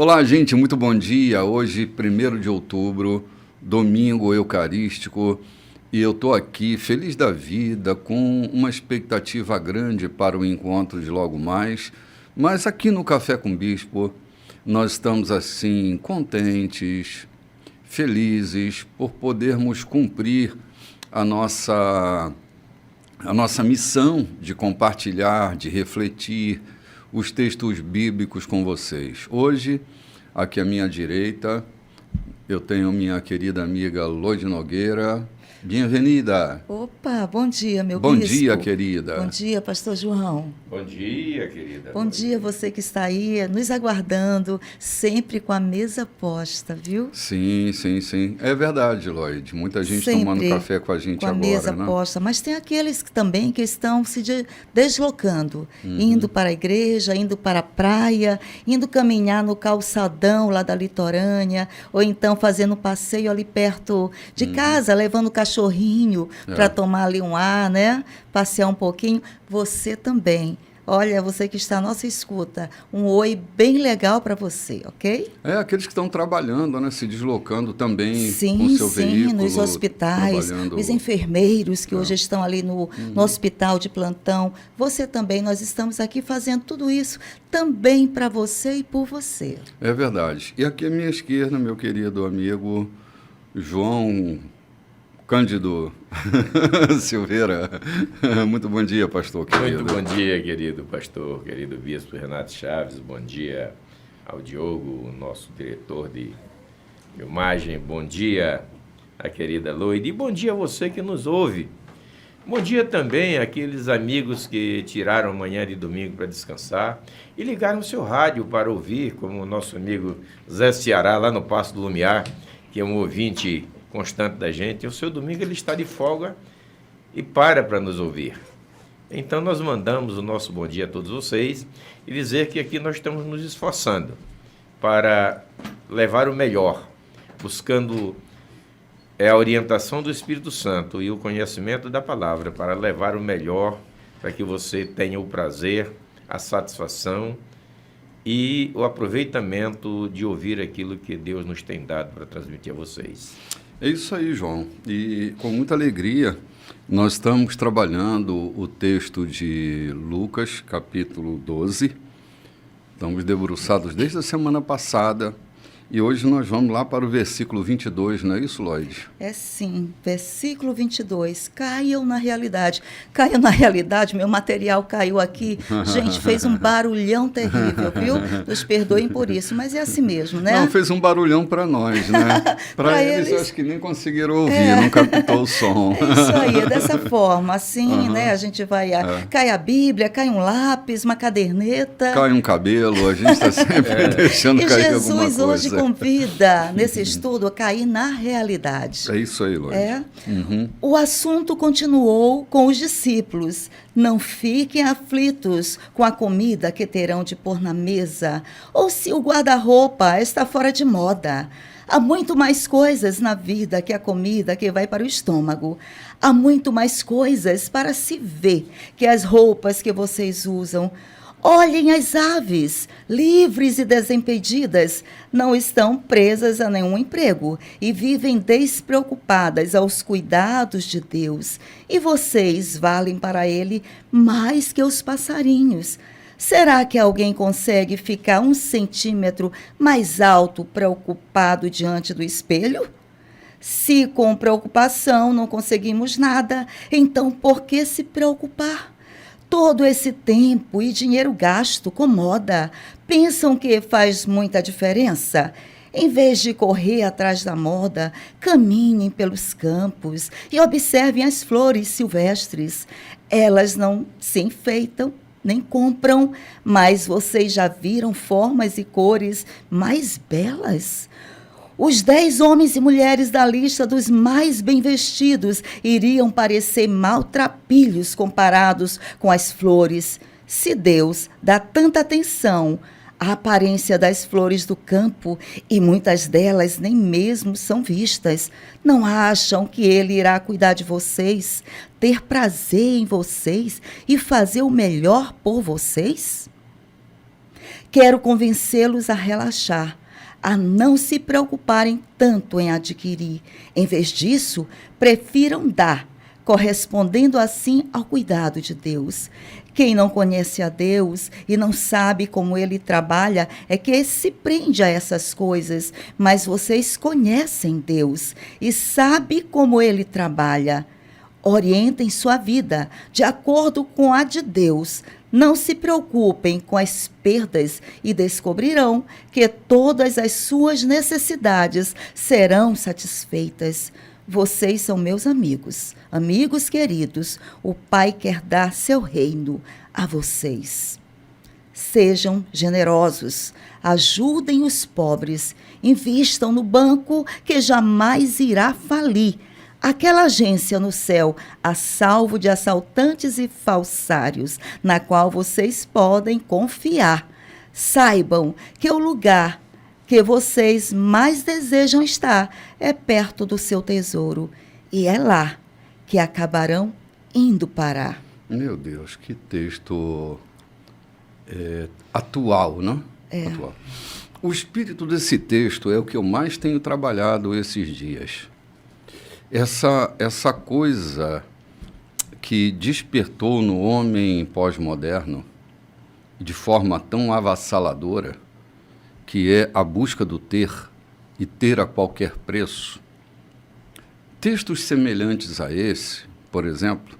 Olá, gente, muito bom dia. Hoje, 1º de outubro, domingo eucarístico, e eu estou aqui feliz da vida, com uma expectativa grande para o encontro de logo mais. Mas aqui no Café com Bispo, nós estamos assim, contentes, felizes por podermos cumprir a nossa missão de compartilhar, de refletir os textos bíblicos com vocês. Hoje, aqui à minha direita, eu tenho minha querida amiga Loide Nogueira. Bem-vinda. Opa, bom dia, meu Bom bispo. dia, querida. Bom dia, pastor João. Bom dia, querida. Bom dia, você que está aí nos aguardando, sempre com a mesa posta, viu? Sim. É verdade, Loide. Muita gente Sempre tomando café com a gente agora, com a mesa né? posta, mas tem aqueles também que estão se deslocando, indo para a igreja, indo para a praia, indo caminhar no calçadão lá da litorânea, ou então fazendo um passeio ali perto de casa, levando o cachorrinho para tomar ali um ar, né? Passear um pouquinho. Você também. Olha, você que está à nossa escuta, um oi bem legal para você, ok? Aqueles que estão trabalhando, né? Se deslocando também com Sim, seu veículo. nos hospitais, os enfermeiros que hoje estão ali no hospital de plantão. Você também, nós estamos aqui fazendo tudo isso também para você e por você. É verdade. E aqui à minha esquerda, meu querido amigo João Cândido Silveira. Muito bom dia, pastor querido. Muito bom dia, querido pastor, querido bispo Renato Chaves. Bom dia ao Diogo, nosso diretor de filmagem. Bom dia à querida Loide. E bom dia a você que nos ouve. Bom dia também àqueles amigos que tiraram manhã de domingo para descansar e ligaram o seu rádio para ouvir, como o nosso amigo Zé Ceará, lá no Passo do Lumiar, que é um ouvinte constante da gente. O seu domingo ele está de folga e para nos ouvir. Então nós mandamos o nosso bom dia a todos vocês e dizer que aqui nós estamos nos esforçando para levar o melhor, buscando a orientação do Espírito Santo e o conhecimento da palavra para levar o melhor, para que você tenha o prazer, a satisfação e o aproveitamento de ouvir aquilo que Deus nos tem dado para transmitir a vocês. É isso aí, João. E com muita alegria, nós estamos trabalhando o texto de Lucas, capítulo 12. Estamos debruçados desde a semana passada. E hoje nós vamos lá para o versículo 22, não é isso, Loide? É sim, versículo 22. Caiam na realidade. Caiam na realidade, meu material caiu aqui. Gente, fez um barulhão terrível, viu? Nos perdoem por isso, mas é assim mesmo, né? Não, fez um barulhão para nós, né? Para eles, eu acho que nem conseguiram ouvir, não captou o som. É isso aí, é dessa forma, assim, né? A gente vai... Cai a Bíblia, cai um lápis, uma caderneta. Cai um cabelo, a gente está sempre deixando cair alguma coisa. E Jesus hoje convida, nesse estudo, a cair na realidade. É isso aí, Loide. O assunto continuou com os discípulos. Não fiquem aflitos com a comida que terão de pôr na mesa, ou se o guarda-roupa está fora de moda. Há muito mais coisas na vida que a comida que vai para o estômago. Há muito mais coisas para se ver que as roupas que vocês usam. Olhem as aves, livres e desimpedidas, não estão presas a nenhum emprego e vivem despreocupadas aos cuidados de Deus. E vocês valem para Ele mais que os passarinhos. Será que alguém consegue ficar 1 centímetro mais alto preocupado diante do espelho? Se com preocupação não conseguimos nada, então por que se preocupar? Todo esse tempo e dinheiro gasto com moda, pensam que faz muita diferença? Em vez de correr atrás da moda, caminhem pelos campos e observem as flores silvestres. Elas não se enfeitam, nem compram, mas vocês já viram formas e cores mais belas? Os 10 homens e mulheres da lista dos mais bem vestidos iriam parecer maltrapilhos comparados com as flores. Se Deus dá tanta atenção à aparência das flores do campo, e muitas delas nem mesmo são vistas, não acham que Ele irá cuidar de vocês, ter prazer em vocês e fazer o melhor por vocês? Quero convencê-los a relaxar, a não se preocuparem tanto em adquirir. Em vez disso, prefiram dar, correspondendo assim ao cuidado de Deus. Quem não conhece a Deus e não sabe como Ele trabalha é que se prende a essas coisas, mas vocês conhecem Deus e sabem como Ele trabalha. Orientem sua vida de acordo com a de Deus. Não se preocupem com as perdas e descobrirão que todas as suas necessidades serão satisfeitas. Vocês são meus amigos, amigos queridos. O Pai quer dar seu reino a vocês. Sejam generosos, ajudem os pobres, invistam no banco que jamais irá falir. Aquela agência no céu, a salvo de assaltantes e falsários, na qual vocês podem confiar. Saibam que o lugar que vocês mais desejam estar é perto do seu tesouro, e é lá que acabarão indo parar. Meu Deus, que texto atual, não? Atual. O espírito desse texto é o que eu mais tenho trabalhado esses dias. Essa coisa que despertou no homem pós-moderno de forma tão avassaladora, que é a busca do ter e ter a qualquer preço. Textos semelhantes a esse, por exemplo,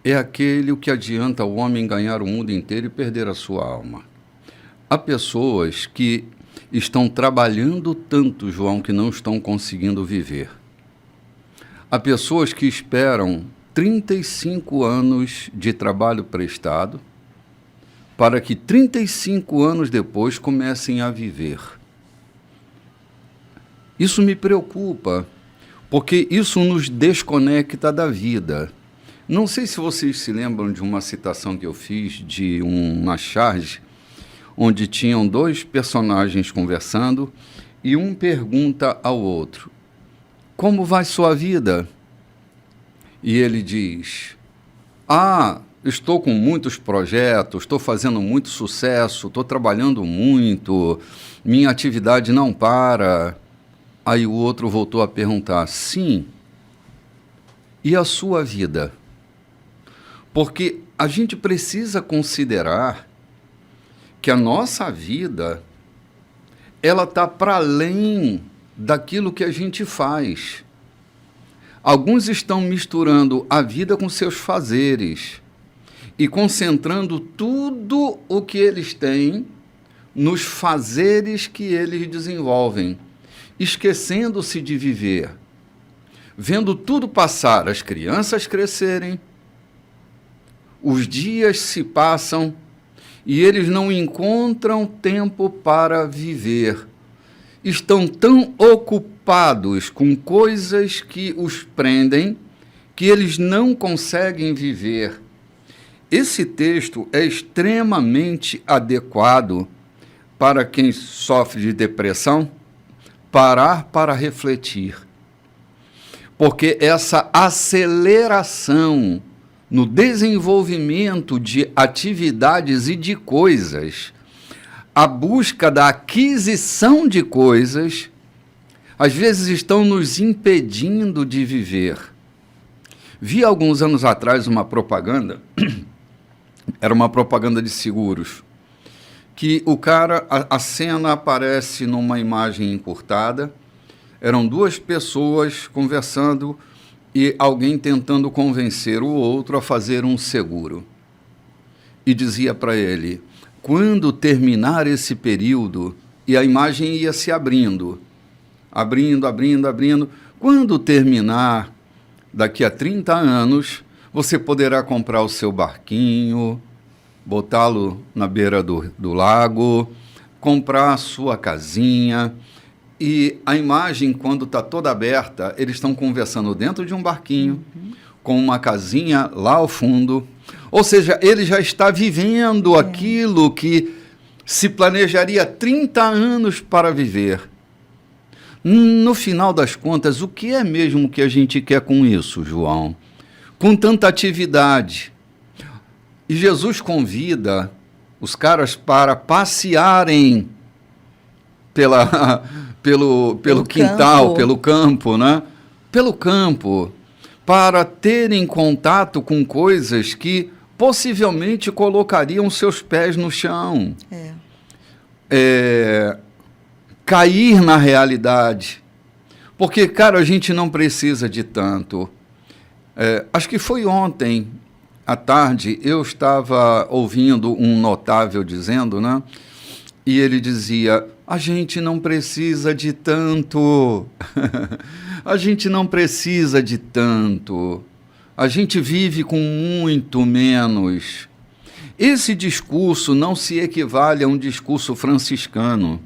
é aquele o que adianta ao homem ganhar o mundo inteiro e perder a sua alma. Há pessoas que estão trabalhando tanto, João, que não estão conseguindo viver. Há pessoas que esperam 35 anos de trabalho prestado para que 35 anos depois comecem a viver. Isso me preocupa, porque isso nos desconecta da vida. Não sei se vocês se lembram de uma citação que eu fiz de uma charge, onde tinham dois personagens conversando e um pergunta ao outro: como vai sua vida? E ele diz: estou com muitos projetos, estou fazendo muito sucesso, estou trabalhando muito, minha atividade não para. Aí o outro voltou a perguntar: sim, e a sua vida? Porque a gente precisa considerar que a nossa vida, ela está para além daquilo que a gente faz. Alguns estão misturando a vida com seus fazeres e concentrando tudo o que eles têm nos fazeres que eles desenvolvem, esquecendo-se de viver, vendo tudo passar, as crianças crescerem, os dias se passam e eles não encontram tempo para viver. Estão tão ocupados com coisas que os prendem que eles não conseguem viver. Esse texto é extremamente adequado para quem sofre de depressão parar para refletir. Porque essa aceleração no desenvolvimento de atividades e de coisas, a busca da aquisição de coisas, às vezes estão nos impedindo de viver. Vi alguns anos atrás uma propaganda, era uma propaganda de seguros, que o cara, a cena aparece numa imagem encurtada, eram duas pessoas conversando e alguém tentando convencer o outro a fazer um seguro. E dizia para ele: quando terminar esse período, e a imagem ia se abrindo, quando terminar, daqui a 30 anos, você poderá comprar o seu barquinho, botá-lo na beira do lago, comprar a sua casinha. E a imagem, quando está toda aberta, eles estão conversando dentro de um barquinho, com uma casinha lá ao fundo. Ou seja, ele já está vivendo aquilo que se planejaria 30 anos para viver. No final das contas, o que é mesmo que a gente quer com isso, João? Com tanta atividade. E Jesus convida os caras para passearem pelo quintal, pelo campo, né? Pelo campo, para terem contato com coisas que possivelmente colocariam seus pés no chão. Cair na realidade. Porque, cara, a gente não precisa de tanto. Acho que foi ontem, à tarde, eu estava ouvindo um notável dizendo, né? E ele dizia, a gente não precisa de tanto. A gente não precisa de tanto. A gente vive com muito menos. Esse discurso não se equivale a um discurso franciscano.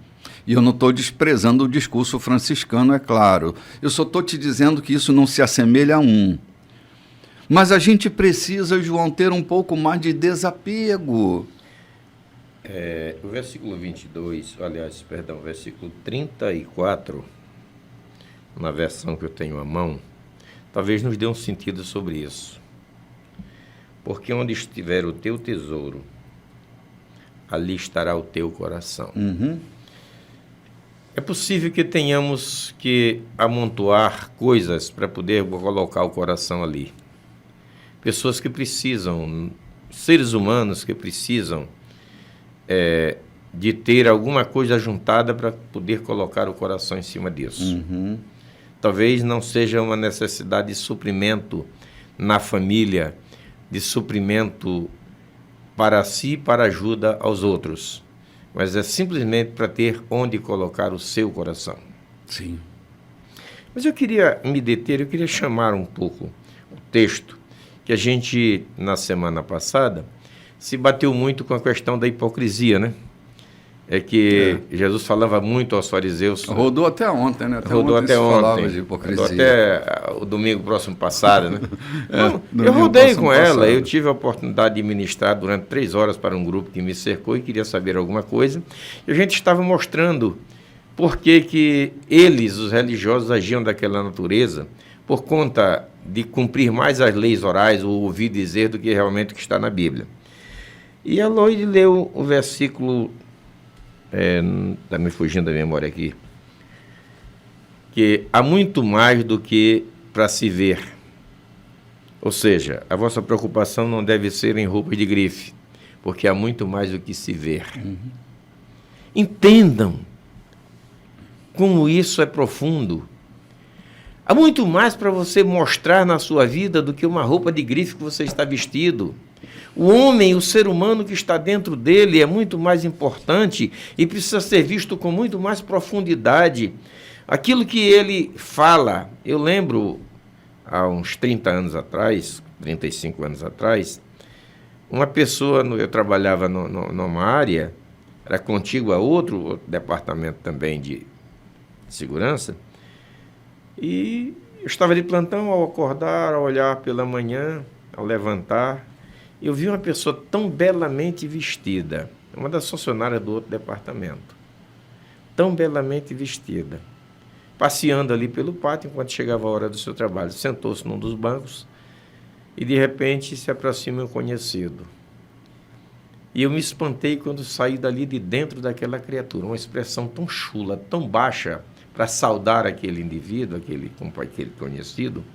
E eu não estou desprezando o discurso franciscano, é claro. Eu só estou te dizendo que isso não se assemelha a um. Mas a gente precisa, João, ter um pouco mais de desapego. O versículo 22, aliás, perdão, versículo 34, na versão que eu tenho à mão, talvez nos dê um sentido sobre isso. Porque onde estiver o teu tesouro, ali estará o teu coração. É possível que tenhamos que amontoar coisas para poder colocar o coração ali. Pessoas que precisam, seres humanos que precisam de ter alguma coisa juntada para poder colocar o coração em cima disso. Talvez não seja uma necessidade de suprimento na família, de suprimento para si e para ajuda aos outros, mas é simplesmente para ter onde colocar o seu coração. Sim. Mas eu queria me deter, eu queria chamar um pouco o texto que a gente, na semana passada, se bateu muito com a questão da hipocrisia, né? É que Jesus falava muito aos fariseus. Rodou até ontem, né? Rodou até ontem. De hipocrisia. Rodou até o domingo próximo passado, né? Eu rodei com ela, eu tive a oportunidade de ministrar durante 3 horas para um grupo que me cercou e queria saber alguma coisa. E a gente estava mostrando por que eles, os religiosos, agiam daquela natureza, por conta de cumprir mais as leis orais ou ouvir dizer do que realmente o que está na Bíblia. E a Loide leu o versículo, está me fugindo da memória aqui, que há muito mais do que para se ver. Ou seja, a vossa preocupação não deve ser em roupas de grife, porque há muito mais do que se ver. Entendam como isso é profundo. Há muito mais para você mostrar na sua vida do que uma roupa de grife que você está vestido. O homem, o ser humano que está dentro dele é muito mais importante e precisa ser visto com muito mais profundidade. Aquilo que ele fala, eu lembro, há uns 30 anos atrás, 35 anos atrás, uma pessoa, eu trabalhava numa área, era contígua a outro departamento também de segurança, e eu estava de plantão, ao acordar, ao olhar pela manhã, ao levantar, eu vi uma pessoa tão belamente vestida, uma das funcionárias do outro departamento, tão belamente vestida, passeando ali pelo pátio enquanto chegava a hora do seu trabalho. Sentou-se num dos bancos e, de repente, se aproxima um conhecido. E eu me espantei quando saí dali de dentro daquela criatura, uma expressão tão chula, tão baixa, para saudar aquele indivíduo, aquele conhecido,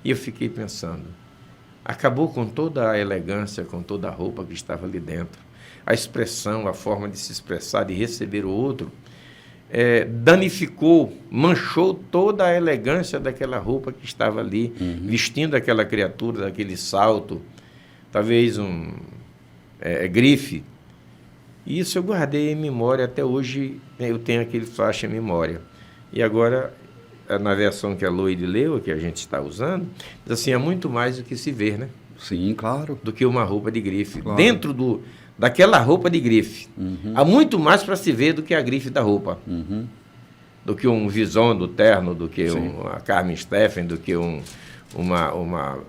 e eu fiquei pensando, acabou com toda a elegância, com toda a roupa que estava ali dentro. A expressão, a forma de se expressar, de receber o outro, danificou, manchou toda a elegância daquela roupa que estava ali, vestindo aquela criatura, daquele salto, talvez um grife. E isso eu guardei em memória, até hoje eu tenho aquele flash em memória. E agora, na versão que a Loide leu, que a gente está usando, diz assim, é muito mais do que se ver, né? Sim, claro. Do que uma roupa de grife. Claro. Dentro daquela roupa de grife, há muito mais para se ver do que a grife da roupa. Do que um Vison do terno, do que uma Carmen Steffen, do que uma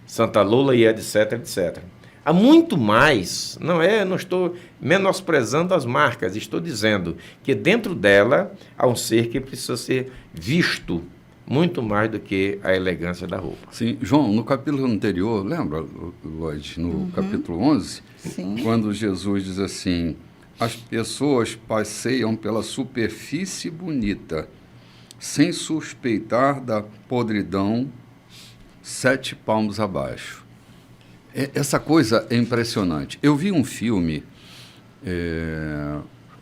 Santa Lula e etc, etc. Há muito mais, não estou menosprezando as marcas, estou dizendo que dentro dela há um ser que precisa ser visto muito mais do que a elegância da roupa. Sim, João, no capítulo anterior, lembra, Lloyd, no capítulo 11, Sim. quando Jesus diz assim, as pessoas passeiam pela superfície bonita, sem suspeitar da podridão 7 palmos abaixo. Essa coisa é impressionante. Eu vi um filme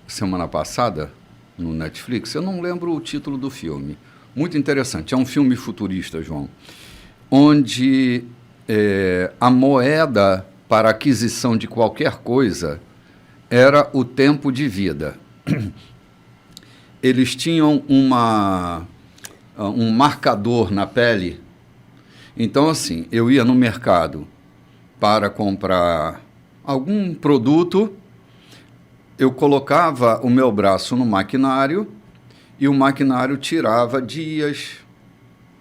semana passada no Netflix, eu não lembro o título do filme. Muito interessante. É um filme futurista, João, onde a moeda para aquisição de qualquer coisa era o tempo de vida. Eles tinham um marcador na pele. Então, assim, eu ia no mercado para comprar algum produto, eu colocava o meu braço no maquinário e o maquinário tirava dias,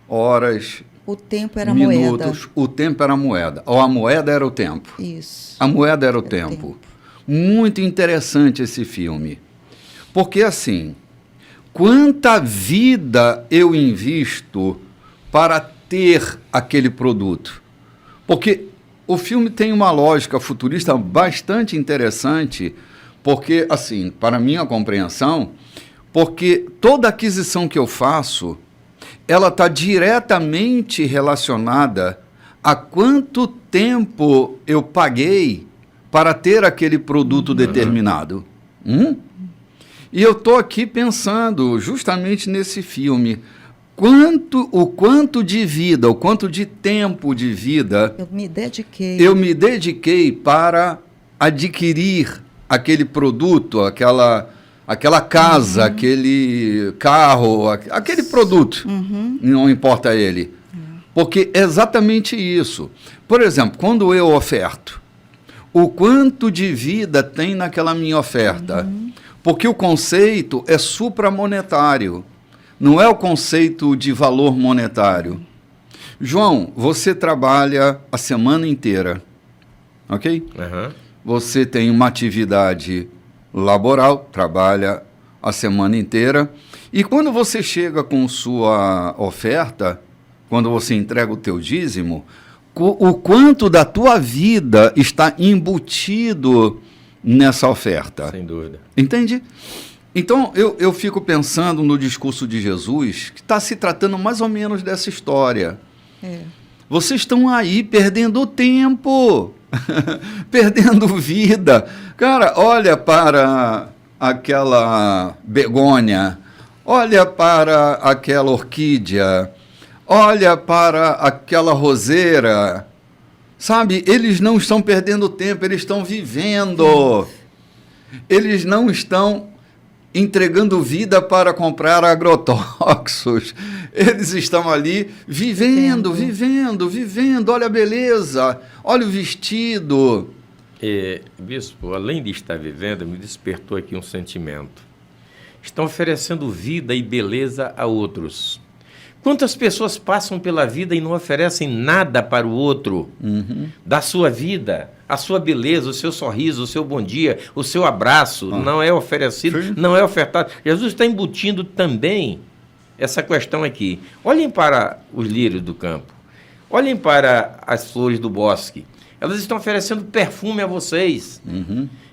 horas, O tempo era minutos. moeda. O tempo era moeda. Ou a moeda era o tempo. Isso. A moeda era o Era o tempo. tempo. Muito interessante esse filme. Porque, assim, quanta vida eu invisto para ter aquele produto? Porque o filme tem uma lógica futurista bastante interessante, porque, assim, para minha compreensão, porque toda aquisição que eu faço, ela está diretamente relacionada a quanto tempo eu paguei para ter aquele produto determinado. E eu estou aqui pensando justamente nesse filme. O quanto de vida, o quanto de tempo de vida Eu me dediquei. eu me dediquei para adquirir aquele produto, aquela casa, aquele carro, aquele produto, não importa ele. Porque é exatamente isso. Por exemplo, quando eu oferto, o quanto de vida tem naquela minha oferta? Porque o conceito é supramonetário, não é o conceito de valor monetário. João, você trabalha a semana inteira, ok? Aham. Você tem uma atividade laboral, trabalha a semana inteira, e quando você chega com sua oferta, quando você entrega o teu dízimo, o quanto da tua vida está embutido nessa oferta. Sem dúvida. Entende? Então, eu fico pensando no discurso de Jesus, que está se tratando mais ou menos dessa história. Vocês estão aí perdendo tempo, perdendo vida. Cara, olha para aquela begônia, olha para aquela orquídea, olha para aquela roseira. Sabe, eles não estão perdendo tempo, eles estão vivendo. Eles não estão entregando vida para comprar agrotóxicos. Eles estão ali vivendo. Olha a beleza, olha o vestido. Bispo, além de estar vivendo, me despertou aqui um sentimento. Estão oferecendo vida e beleza a outros. Quantas pessoas passam pela vida e não oferecem nada para o outro? Da sua vida, a sua beleza, o seu sorriso, o seu bom dia, o seu abraço, não é oferecido, Sim. não é ofertado. Jesus está embutindo também essa questão aqui. Olhem para os lírios do campo. Olhem para as flores do bosque. Elas estão oferecendo perfume a vocês.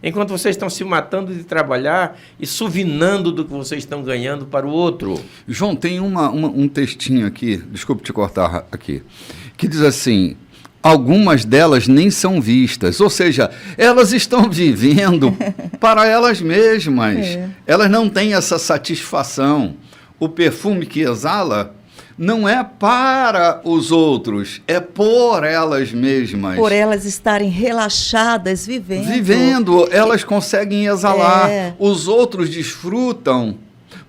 Enquanto vocês estão se matando de trabalhar e suvinando do que vocês estão ganhando para o outro. João, tem um textinho aqui, desculpe te cortar aqui, que diz assim, algumas delas nem são vistas, ou seja, elas estão vivendo para elas mesmas. Elas não têm essa satisfação. O perfume que exala não é para os outros, é por elas mesmas. Por elas estarem relaxadas, vivendo. Vivendo, elas conseguem exalar. É. Os outros desfrutam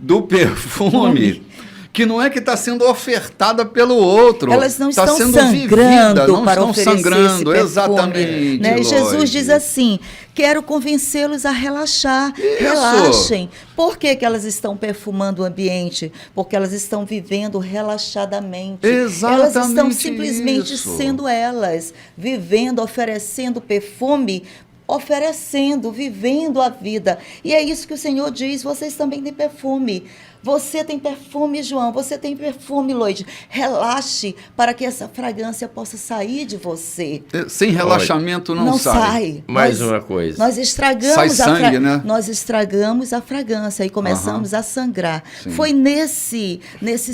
do perfume, que não é que está sendo ofertada pelo outro. Elas não tá estão sendo sangrando vivida, não para estão oferecer sangrando, esse perfume, exatamente. né? E Jesus Lloyd. diz assim, quero convencê-los a relaxar. Isso. Relaxem. Por que elas estão perfumando o ambiente? Porque elas estão vivendo relaxadamente. Exatamente elas estão simplesmente isso. sendo elas, vivendo, oferecendo perfume, oferecendo, vivendo a vida. E é isso que o Senhor diz, vocês também têm perfume. Você tem perfume, João, você tem perfume, Loide. Relaxe para que essa fragrância possa sair de você. Sem relaxamento não sai. Mais uma coisa. Nós estragamos sai sangue, né? Nós estragamos a fragrância e começamos a sangrar. Sim. Foi nesse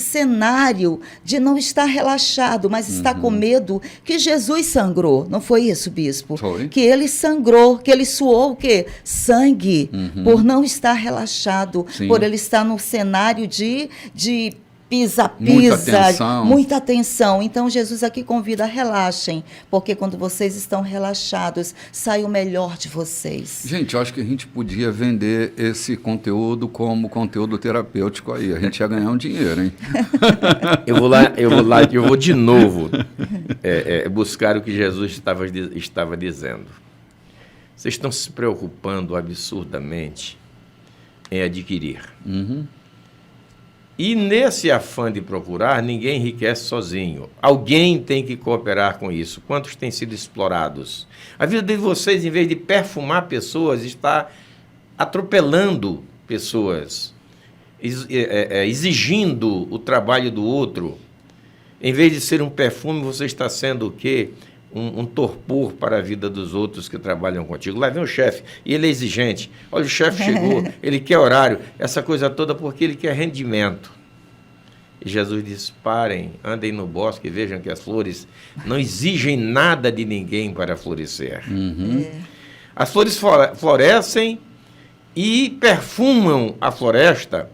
cenário de não estar relaxado, mas estar com medo que Jesus sangrou. Não foi isso, bispo? Foi. Que ele sangrou, que ele suou o quê? Sangue, por não estar relaxado, Sim. por ele estar no cenário de pisa-pisa, muita tensão. Então, Jesus aqui convida, relaxem, porque quando vocês estão relaxados, sai o melhor de vocês. Gente, eu acho que a gente podia vender esse conteúdo como conteúdo terapêutico aí. A gente ia ganhar um dinheiro, hein? Eu vou de novo buscar o que Jesus estava dizendo. Vocês estão se preocupando absurdamente em adquirir. E nesse afã de procurar, ninguém enriquece sozinho. Alguém tem que cooperar com isso. Quantos têm sido explorados? A vida de vocês, em vez de perfumar pessoas, está atropelando pessoas, exigindo o trabalho do outro. Em vez de ser um perfume, você está sendo o quê? Um torpor para a vida dos outros que trabalham contigo. Lá vem o chefe, e ele é exigente. Olha, o chefe chegou, ele quer horário, essa coisa toda porque ele quer rendimento. E Jesus diz, parem, andem no bosque e vejam que as flores não exigem nada de ninguém para florescer. As flores florescem e perfumam a floresta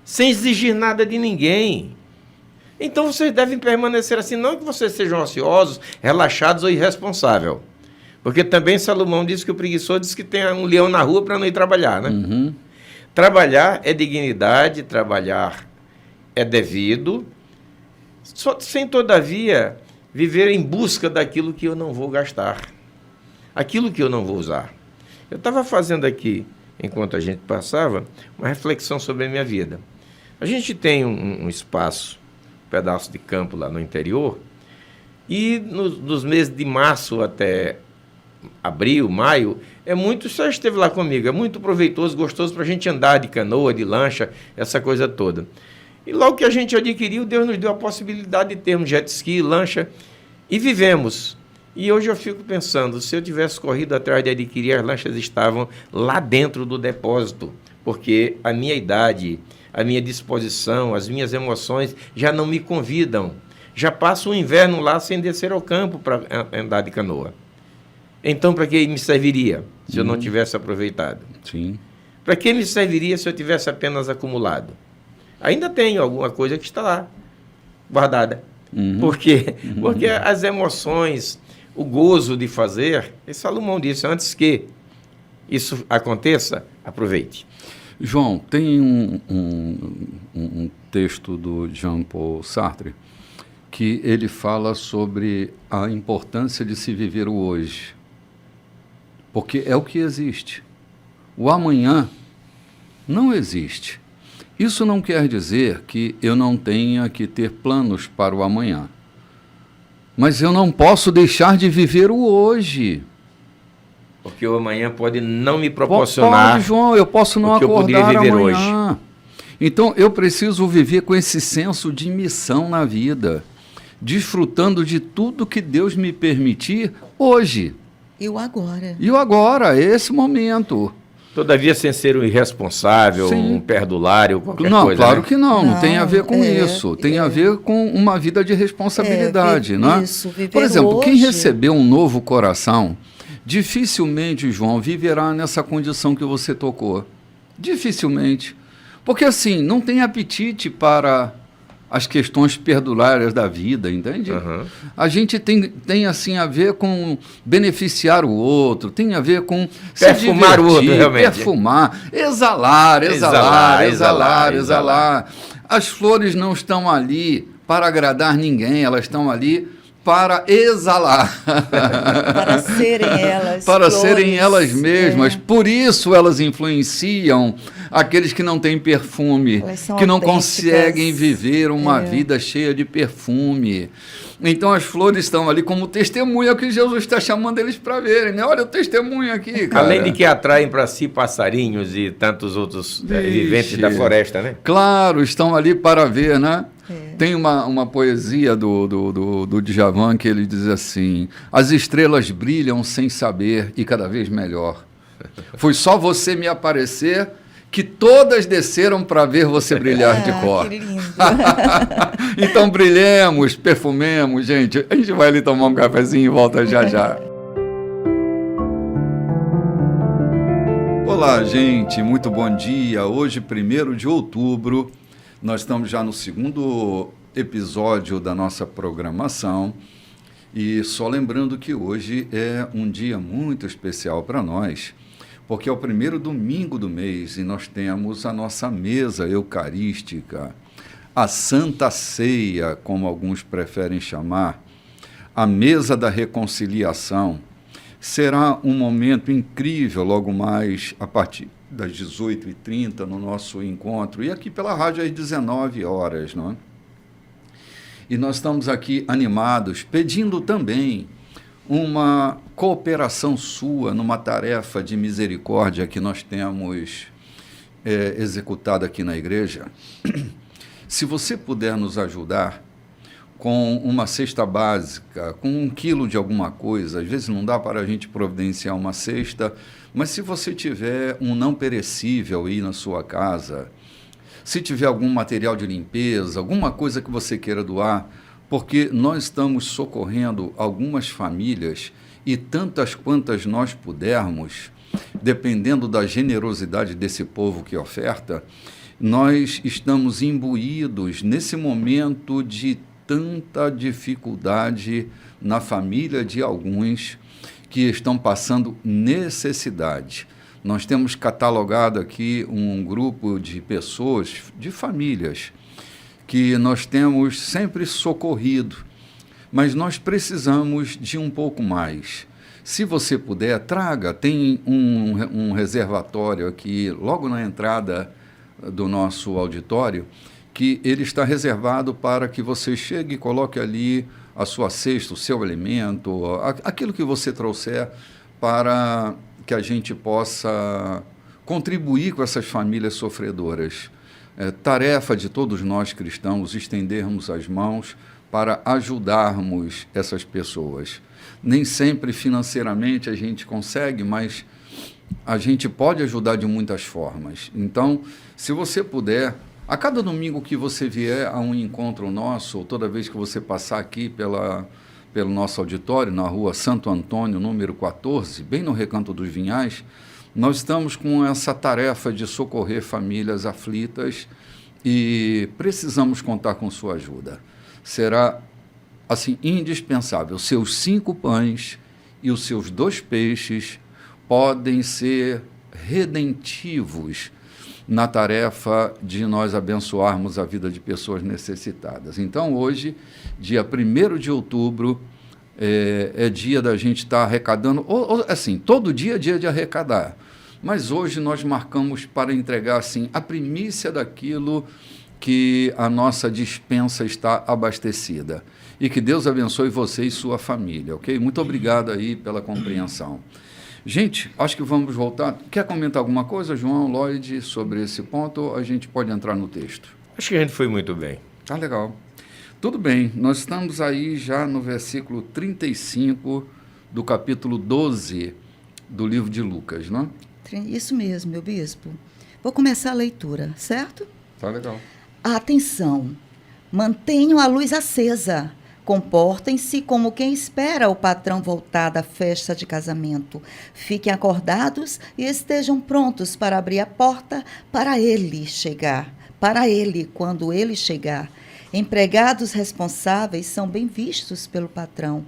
sem exigir nada de ninguém. Então, vocês devem permanecer assim, não que vocês sejam ociosos, relaxados ou irresponsáveis. Porque também Salomão disse que o preguiçoso diz que tem um leão na rua para não ir trabalhar, né? Trabalhar é dignidade, trabalhar é devido, sem, todavia, viver em busca daquilo que eu não vou gastar, aquilo que eu não vou usar. Eu estava fazendo aqui, enquanto a gente passava, uma reflexão sobre a minha vida. A gente tem um espaço, pedaço de campo lá no interior, e nos meses de março até abril, maio, você esteve lá comigo, é muito proveitoso, gostoso para a gente andar de canoa, de lancha, essa coisa toda. E logo que a gente adquiriu, Deus nos deu a possibilidade de termos jet ski, lancha, e vivemos. E hoje eu fico pensando, se eu tivesse corrido atrás de adquirir, as lanchas estavam lá dentro do depósito, porque a minha idade, a minha disposição, as minhas emoções já não me convidam. Já passo o inverno lá sem descer ao campo para andar de canoa. Então, para que me serviria se eu não tivesse aproveitado? Sim. Para que me serviria se eu tivesse apenas acumulado? Ainda tenho alguma coisa que está lá, guardada. Por quê? Porque as emoções, o gozo de fazer, e Salomão disse, antes que isso aconteça, aproveite. João, tem um texto do Jean-Paul Sartre que ele fala sobre a importância de se viver o hoje, porque é o que existe. O amanhã não existe. Isso não quer dizer que eu não tenha que ter planos para o amanhã, mas eu não posso deixar de viver o hoje. Porque o amanhã pode não me proporcionar. Pode, João, eu posso não acordar viver amanhã. Hoje. Então, eu preciso viver com esse senso de missão na vida, desfrutando de tudo que Deus me permitir hoje. E o agora. E o agora, esse momento. Todavia, sem ser um irresponsável, Sim. um perdulário, qualquer não, coisa. Claro né? que não tem a ver com isso. Tem a ver com uma vida de responsabilidade. Não é? Isso, viver Por exemplo, hoje. Quem recebeu um novo coração, dificilmente, João, viverá nessa condição que você tocou. Dificilmente. Porque, assim, não tem apetite para as questões perdulárias da vida, entende? A gente tem assim, a ver com beneficiar o outro, tem a ver com perfumar o outro, realmente. Perfumar, exalar. As flores não estão ali para agradar ninguém, elas estão ali para exalar. Para serem elas para flores, serem elas mesmas. Por isso elas influenciam aqueles que não têm perfume, que não conseguem viver uma vida cheia de perfume. Então as flores estão ali como testemunha que Jesus está chamando eles para verem, né? Olha o testemunho aqui, cara. Além de que atraem para si passarinhos e tantos outros viventes da floresta, né? Claro, estão ali para ver, né? Tem uma poesia do Djavan que ele diz assim: as estrelas brilham sem saber e cada vez melhor. Foi só você me aparecer que todas desceram para ver você brilhar de cor. Que lindo. Então brilhemos, perfumemos, gente. A gente vai ali tomar um cafezinho e volta já já. Olá, gente, muito bom dia. Hoje, 1º de outubro, nós estamos já no 2º episódio da nossa programação. E só lembrando que hoje é um dia muito especial para nós, porque é o 1º domingo do mês e nós temos a nossa mesa eucarística, a Santa Ceia, como alguns preferem chamar, a mesa da reconciliação. Será um momento incrível logo mais a partir das 18h30 no nosso encontro, e aqui pela rádio às 19 horas, não é? E nós estamos aqui animados, pedindo também uma cooperação sua numa tarefa de misericórdia que nós temos executada aqui na igreja. Se você puder nos ajudar com uma cesta básica, com 1 quilo de alguma coisa, às vezes não dá para a gente providenciar uma cesta, mas se você tiver um não perecível aí na sua casa, se tiver algum material de limpeza, alguma coisa que você queira doar, porque nós estamos socorrendo algumas famílias e tantas quantas nós pudermos, dependendo da generosidade desse povo que oferta, nós estamos imbuídos nesse momento de tanta dificuldade na família de alguns que estão passando necessidade. Nós temos catalogado aqui um grupo de pessoas, de famílias, que nós temos sempre socorrido, mas nós precisamos de um pouco mais. Se você puder, traga, tem um reservatório aqui, logo na entrada do nosso auditório, que ele está reservado para que você chegue e coloque ali a sua cesta, o seu alimento, aquilo que você trouxer para que a gente possa contribuir com essas famílias sofredoras. É tarefa de todos nós cristãos estendermos as mãos para ajudarmos essas pessoas. Nem sempre financeiramente a gente consegue, mas a gente pode ajudar de muitas formas. Então, se você puder, a cada domingo que você vier a um encontro nosso, ou toda vez que você passar aqui pelo nosso auditório, na rua Santo Antônio, número 14, bem no Recanto dos Vinhais, nós estamos com essa tarefa de socorrer famílias aflitas e precisamos contar com sua ajuda. Será, assim, indispensável. Seus 5 pães e os seus 2 peixes podem ser redentivos na tarefa de nós abençoarmos a vida de pessoas necessitadas. Então, hoje, dia 1º de outubro, é dia da gente estar arrecadando, assim, todo dia é dia de arrecadar, mas hoje nós marcamos para entregar, assim, a primícia daquilo que a nossa despensa está abastecida. E que Deus abençoe você e sua família, ok? Muito obrigado aí pela compreensão. Gente, acho que vamos voltar. Quer comentar alguma coisa, João, Lloyd, sobre esse ponto? Ou a gente pode entrar no texto? Acho que a gente foi muito bem. Tá legal. Tudo bem, nós estamos aí já no versículo 35 do capítulo 12 do livro de Lucas, não é? Isso mesmo, meu bispo. Vou começar a leitura, certo? Tá legal. Atenção! Mantenham a luz acesa. Comportem-se como quem espera o patrão voltar da festa de casamento. Fiquem acordados e estejam prontos para abrir a porta para ele chegar. Para ele, quando ele chegar. Empregados responsáveis são bem vistos pelo patrão.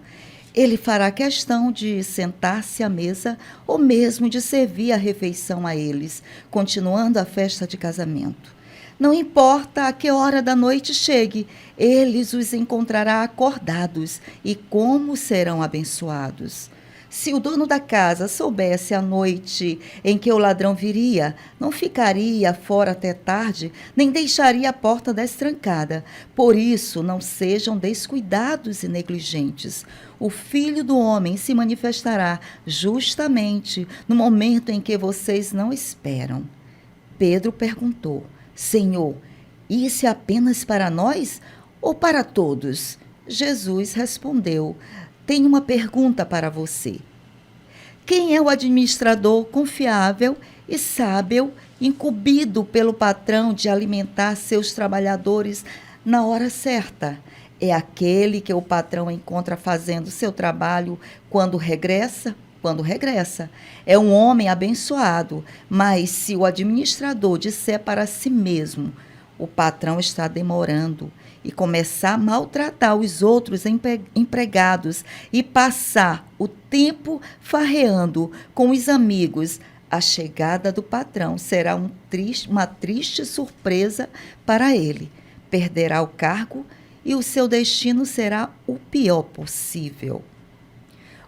Ele fará questão de sentar-se à mesa ou mesmo de servir a refeição a eles, continuando a festa de casamento. Não importa a que hora da noite chegue, eles os encontrará acordados, e como serão abençoados. Se o dono da casa soubesse a noite em que o ladrão viria, não ficaria fora até tarde, nem deixaria a porta destrancada. Por isso, não sejam descuidados e negligentes. O Filho do Homem se manifestará justamente no momento em que vocês não esperam. Pedro perguntou: Senhor, isso é apenas para nós ou para todos? Jesus respondeu: Tenho uma pergunta para você. Quem é o administrador confiável e sábio, incumbido pelo patrão de alimentar seus trabalhadores na hora certa? É aquele que o patrão encontra fazendo seu trabalho quando regressa? Quando regressa. É um homem abençoado, mas se o administrador disser para si mesmo: o patrão está demorando, e começar a maltratar os outros empregados e passar o tempo farreando com os amigos, a chegada do patrão será uma triste surpresa para ele. Perderá o cargo e o seu destino será o pior possível.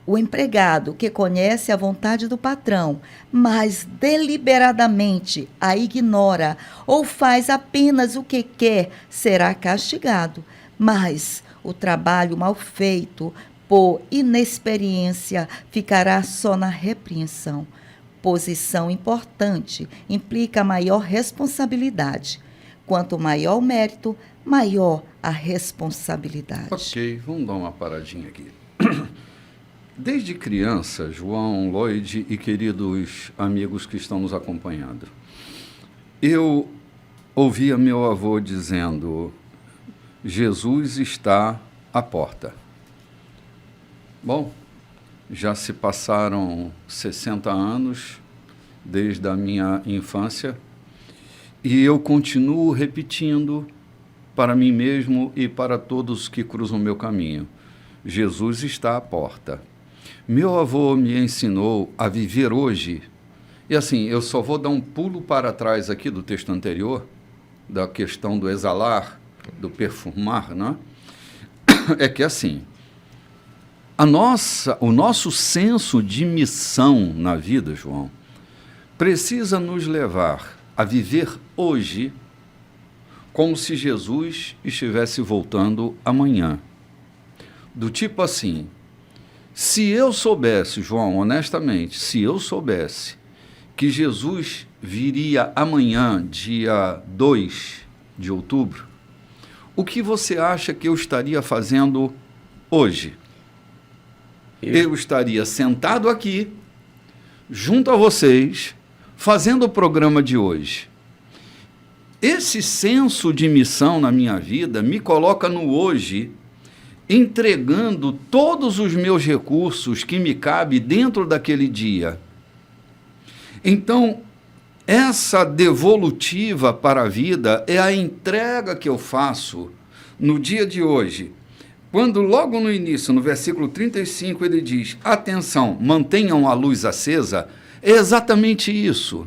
O empregado que conhece a vontade do patrão, mas deliberadamente a ignora ou faz apenas o que quer, será castigado. Mas o trabalho mal feito, por inexperiência, ficará só na repreensão. Posição importante implica maior responsabilidade. Quanto maior o mérito, maior a responsabilidade. Ok, vamos dar uma paradinha aqui. Desde criança, João, Lloyd e queridos amigos que estão nos acompanhando, eu ouvia meu avô dizendo: Jesus está à porta. Bom, já se passaram 60 anos desde a minha infância e eu continuo repetindo para mim mesmo e para todos que cruzam meu caminho: Jesus está à porta. Meu avô me ensinou a viver hoje. E assim, eu só vou dar um pulo para trás aqui do texto anterior, da questão do exalar, do perfumar, né? É que assim, o nosso senso de missão na vida, João, precisa nos levar a viver hoje como se Jesus estivesse voltando amanhã. Do tipo assim: se eu soubesse, João, honestamente, se eu soubesse que Jesus viria amanhã, dia 2 de outubro, o que você acha que eu estaria fazendo hoje? Eu estaria sentado aqui, junto a vocês, fazendo o programa de hoje. Esse senso de missão na minha vida me coloca no hoje, entregando todos os meus recursos que me cabe dentro daquele dia. Então, essa devolutiva para a vida é a entrega que eu faço no dia de hoje. Quando logo no início, no versículo 35, ele diz: atenção, mantenham a luz acesa, é exatamente isso.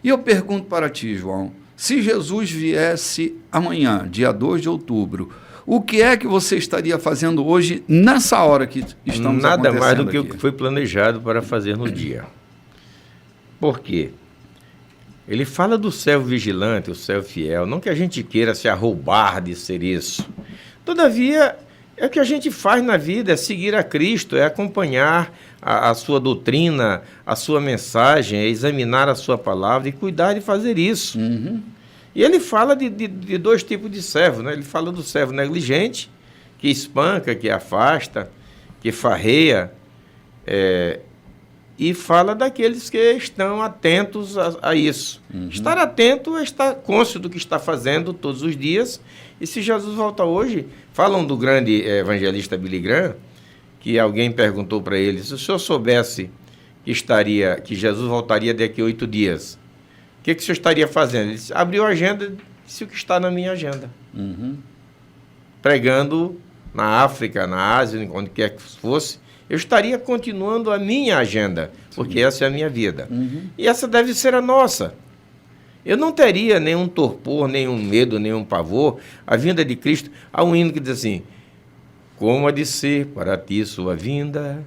E eu pergunto para ti, João, se Jesus viesse amanhã, dia 2 de outubro, o que é que você estaria fazendo hoje, nessa hora que estamos Nada mais do que aqui? o que foi planejado para fazer no dia. Por quê? Ele fala do servo vigilante, o servo fiel, não que a gente queira se arroubar de ser isso. Todavia, é o que a gente faz na vida, é seguir a Cristo, é acompanhar a sua doutrina, a sua mensagem, é examinar a sua palavra e cuidar de fazer isso. Uhum. E ele fala de dois tipos de servo, né? Ele fala do servo negligente, que espanca, que afasta, que farreia, e fala daqueles que estão atentos a isso. Uhum. Estar atento é estar cônscio do que está fazendo todos os dias. E se Jesus volta hoje, falam do grande evangelista Billy Graham, que alguém perguntou para ele: se o senhor soubesse que Jesus voltaria daqui a 8 dias, o que o senhor estaria fazendo? Ele disse, abriu a agenda e disse o que está na minha agenda. Uhum. Pregando na África, na Ásia, onde quer que fosse, eu estaria continuando a minha agenda, porque essa é a minha vida. Uhum. E essa deve ser a nossa. eu não teria nenhum torpor, nenhum medo, nenhum pavor. A vinda de Cristo, há um hino que diz assim: como há de ser para ti sua vinda,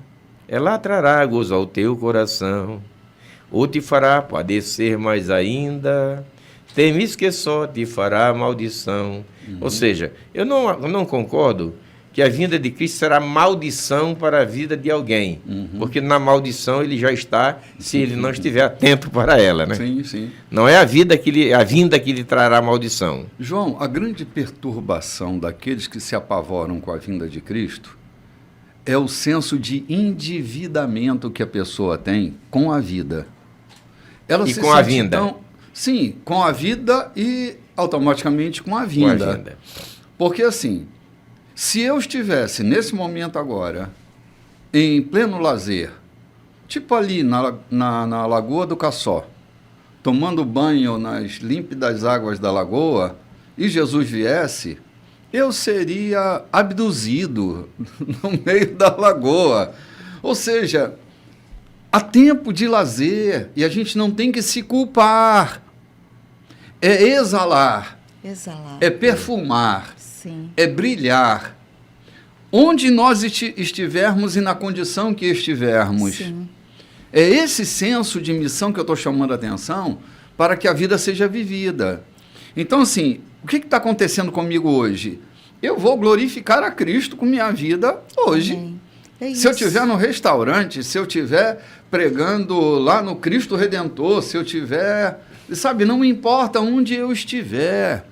ela trará gozo ao teu coração, ou te fará padecer mais ainda, temes que só te fará maldição. Ou seja, eu não concordo que a vinda de Cristo será maldição para a vida de alguém, porque na maldição ele já está, se ele não estiver atento para ela, né? Sim, sim. Não é a vinda que lhe trará maldição. João, a grande perturbação daqueles que se apavoram com a vinda de Cristo é o senso de endividamento que a pessoa tem com a vida. Ela E se com a sente vinda. Sim, com a vida e automaticamente com a vinda. Com a vinda. Porque assim, se eu estivesse nesse momento agora, em pleno lazer, tipo ali na Lagoa do Cassó, tomando banho nas límpidas águas da lagoa, e Jesus viesse, eu seria abduzido no meio da lagoa. Ou seja, há tempo de lazer e a gente não tem que se culpar. É exalar, Exalar. é perfumar, Sim. é brilhar. Onde nós estivermos e na condição que estivermos. Sim. É esse senso de missão que eu estou chamando a atenção para que a vida seja vivida. Então, assim, o que está acontecendo comigo hoje? Eu vou glorificar a Cristo com minha vida hoje. Amém. É Se eu isso. estiver no restaurante, se eu estiver pregando lá no Cristo Redentor, se eu estiver... Sabe, não importa onde eu estiver.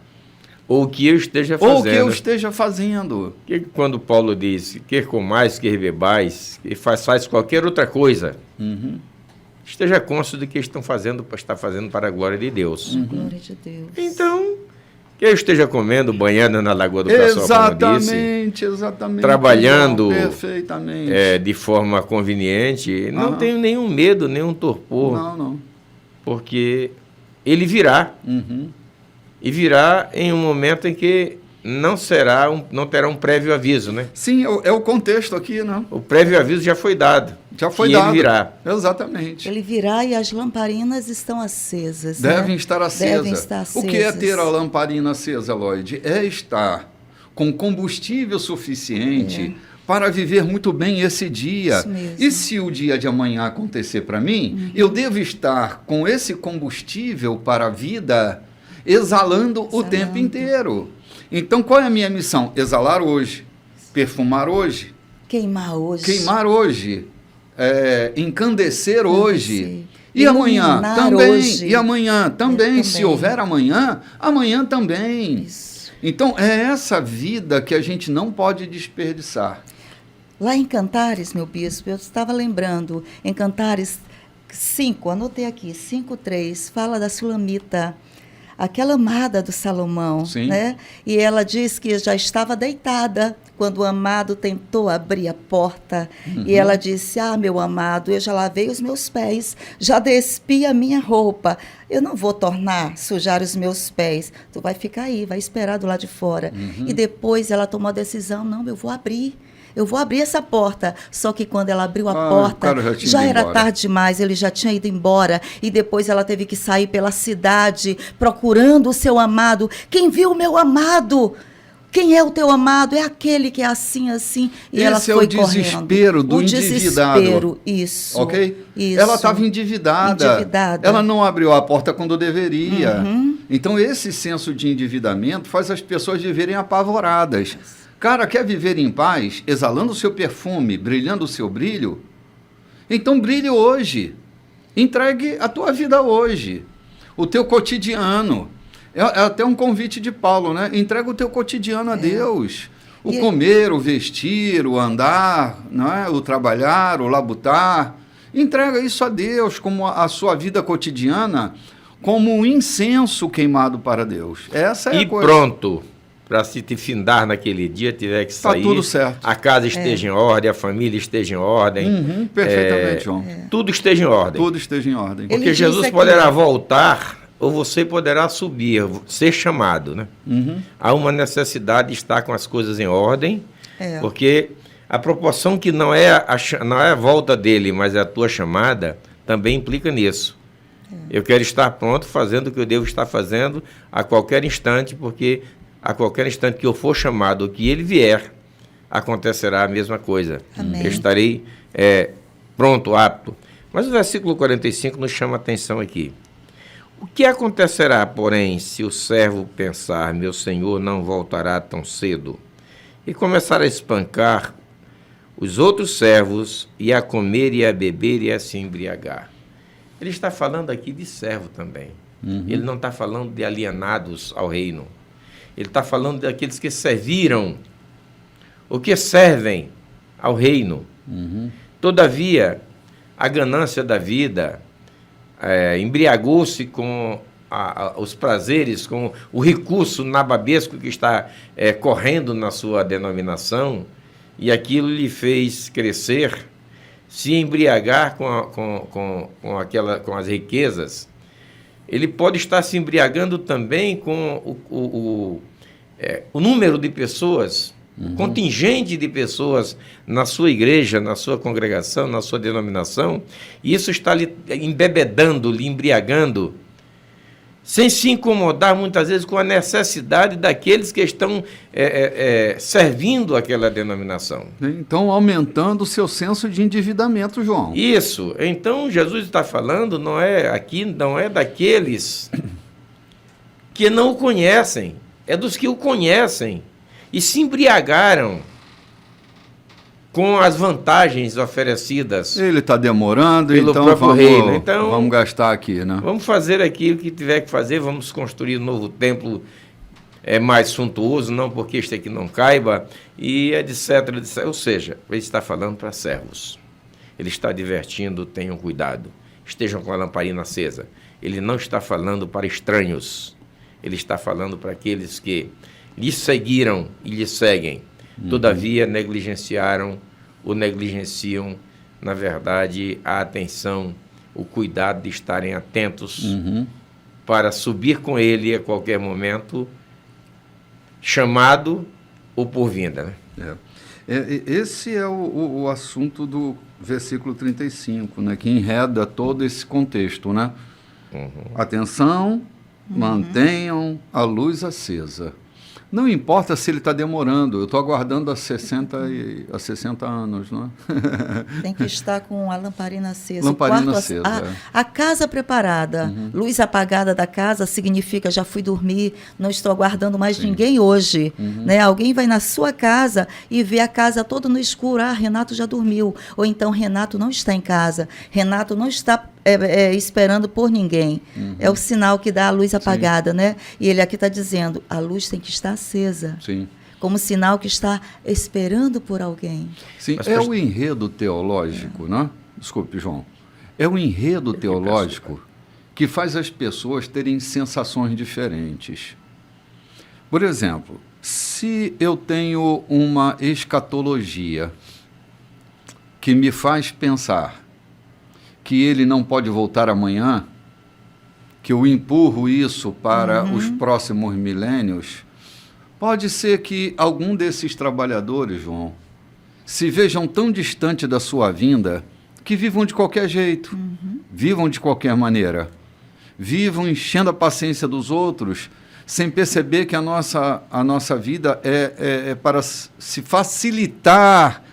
Ou o que eu esteja fazendo. Ou o que eu esteja fazendo. Que quando Paulo diz, quer comais, quer bebais, que faz qualquer outra coisa, esteja cônscio do que está fazendo para a glória de Deus. Glória de Deus. Então, que eu esteja comendo, banhando na Lagoa do Cassó, como disse, Exatamente. trabalhando Perfeitamente. de forma conveniente, não Aham. tenho nenhum medo, nenhum torpor, Não. porque ele virá. E virá em um momento em que não terá um prévio aviso, né? Sim, é o contexto aqui, né? O prévio aviso já foi dado. Já foi que dado. ele virá. Exatamente. Ele virá e as lamparinas estão acesas. né? Devem estar acesas. Devem estar acesas. O que é ter a lamparina acesa, Lloyd? É estar com combustível suficiente para viver muito bem esse dia. Isso mesmo. E se o dia de amanhã acontecer para mim, eu devo estar com esse combustível para a vida exalando o tempo inteiro. Então, qual é a minha missão? Exalar hoje, perfumar hoje, Queimar hoje. queimar hoje, encandecer hoje. E Iluminar amanhã também. hoje. E amanhã também. Se também. houver amanhã, amanhã também. Isso. Então, é essa vida que a gente não pode desperdiçar. Lá em Cantares, meu bispo, eu estava lembrando, em Cantares 5, anotei aqui, 5:3, fala da Sulamita, aquela amada do Salomão, Sim. né? E ela diz que já estava deitada quando o amado tentou abrir a porta. E ela disse: ah, meu amado, eu já lavei os meus pés, já despi a minha roupa. Eu não vou tornar sujar os meus pés. Tu vai ficar aí, vai esperar do lado de fora. E depois ela tomou a decisão: não, eu vou abrir. Eu vou abrir essa porta. Só que quando ela abriu a O porta, cara já tinha já ido era embora. tarde demais, ele já tinha ido embora. E depois ela teve que sair pela cidade procurando o seu amado. Quem viu o meu amado? Quem é o teu amado? É aquele que é assim, assim. E ela Esse é foi o desespero correndo. do o endividado. desespero, isso. Ok? Isso. Ela estava endividada. Endividada. Ela não abriu a porta quando deveria. Então, esse senso de endividamento faz as pessoas viverem apavoradas. Cara, quer viver em paz, exalando o seu perfume, brilhando o seu brilho? Então brilhe hoje. Entregue a tua vida hoje. O teu cotidiano. É até um convite de Paulo, né? Entrega o teu cotidiano a Deus. O E- comer, o vestir, o andar, não é? O trabalhar, o labutar. Entrega isso a Deus como a sua vida cotidiana, como um incenso queimado para Deus. Essa é E a coisa. pronto, para se te findar naquele dia, tiver que Tá sair, tudo certo. a casa esteja em ordem, a família esteja em ordem, Perfeitamente, João. tudo esteja em ordem. Tudo esteja em ordem. Ele Porque disse Jesus aqui, poderá ó. voltar ou você poderá subir, ser chamado, né? Há uma necessidade de estar com as coisas em ordem, É. porque a proporção que não é a volta dele, mas é a tua chamada, também implica nisso. Eu quero estar pronto, fazendo o que eu devo estar fazendo a qualquer instante, porque a qualquer instante que eu for chamado, ou que ele vier, acontecerá a mesma coisa. Amém. Eu estarei pronto, apto. Mas o versículo 45 nos chama a atenção aqui. O que acontecerá, porém, se o servo pensar, meu senhor não voltará tão cedo, e começar a espancar os outros servos, e a comer e a beber e a se embriagar? Ele está falando aqui de servo também. Ele não está falando de alienados ao reino. Ele está falando daqueles que serviram, ou que servem ao reino. Todavia, a ganância da vida embriagou-se com os prazeres, com o recurso nababesco que está correndo na sua denominação, e aquilo lhe fez crescer, se embriagar com as riquezas. Ele pode estar se embriagando também com o número de pessoas, o contingente de pessoas na sua igreja, na sua congregação, na sua denominação, e isso está lhe embebedando, lhe embriagando, sem se incomodar muitas vezes com a necessidade daqueles que estão servindo aquela denominação. Então, aumentando o seu senso de endividamento, João. Isso. Então, Jesus está falando, não é daqueles que não o conhecem, é dos que o conhecem e se embriagaram com as vantagens oferecidas. Ele está demorando, pelo então próprio reino. Então, vamos gastar aqui, né? Vamos fazer aqui o que tiver que fazer, vamos construir um novo templo mais suntuoso, não porque este aqui não caiba, e etc, etc. Ou seja, ele está falando para servos. Ele está advertindo, tenham cuidado, estejam com a lamparina acesa. Ele não está falando para estranhos, ele está falando para aqueles que lhe seguiram e lhe seguem. Todavia, negligenciaram ou negligenciam, na verdade, a atenção, o cuidado de estarem atentos para subir com ele a qualquer momento, chamado ou por vinda. Né? Esse é o assunto do versículo 35, né, que enreda todo esse contexto, né? Atenção, mantenham a luz acesa. Não importa se ele está demorando, eu estou aguardando há 60 anos, não é? Tem que estar com a lamparina acesa. Lamparina acesa. A casa preparada, luz apagada da casa significa já fui dormir, não estou aguardando mais ninguém hoje. Né? Alguém vai na sua casa e vê a casa toda no escuro. Ah, Renato já dormiu. Ou então Renato não está em casa. Renato não está esperando por ninguém. É o sinal que dá a luz apagada, né? E ele aqui está dizendo, a luz tem que estar acesa. Sim. Como sinal que está esperando por alguém. Sim, o enredo teológico, né? Desculpe, João. É o enredo teológico que faz as pessoas terem sensações diferentes. Por exemplo, se eu tenho uma escatologia que me faz pensar que ele não pode voltar amanhã, que eu empurro isso para os próximos milênios, pode ser que algum desses trabalhadores, João, se vejam tão distante da sua vinda que vivam de qualquer jeito, vivam de qualquer maneira, vivam enchendo a paciência dos outros, sem perceber que a nossa vida é para se facilitar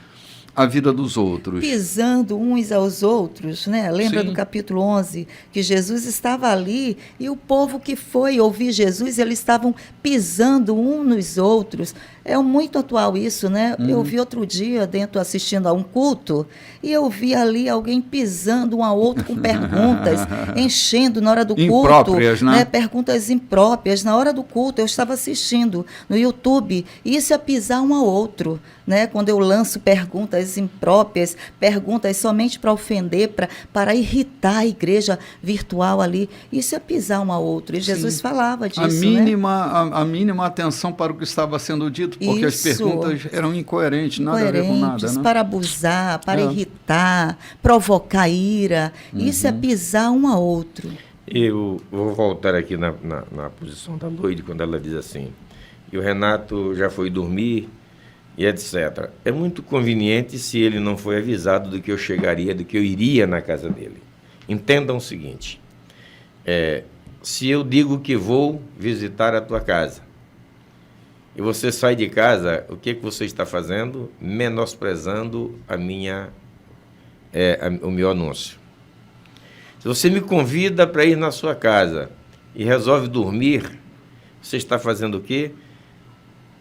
a vida dos outros. Pisando uns aos outros, né? Lembra Sim. do capítulo 11, que Jesus estava ali e o povo que foi ouvir Jesus, eles estavam pisando uns nos outros. É muito atual isso, né? Eu vi outro dia, assistindo a um culto, e eu vi ali alguém pisando um ao outro com perguntas, enchendo na hora do culto. Impróprias, né? Perguntas impróprias. Na hora do culto, eu estava assistindo no YouTube, e isso é pisar um ao outro, né? Quando eu lanço perguntas impróprias, perguntas somente para ofender, para irritar a igreja virtual ali, isso é pisar um ao outro. E Jesus falava disso, A mínima atenção para o que estava sendo dito, porque as perguntas eram incoerentes, nada a ver com nada. Né? Para abusar, para irritar, provocar ira. Isso é pisar um ao outro. Eu vou voltar aqui na posição da Loide, quando ela diz assim, e o Renato já foi dormir, e etc. É muito conveniente se ele não foi avisado do que eu chegaria, do que eu iria na casa dele. Entendam o seguinte, Se eu digo que vou visitar a tua casa, e você sai de casa, o que você está fazendo? Menosprezando o meu anúncio. Se você me convida para ir na sua casa e resolve dormir, você está fazendo o quê?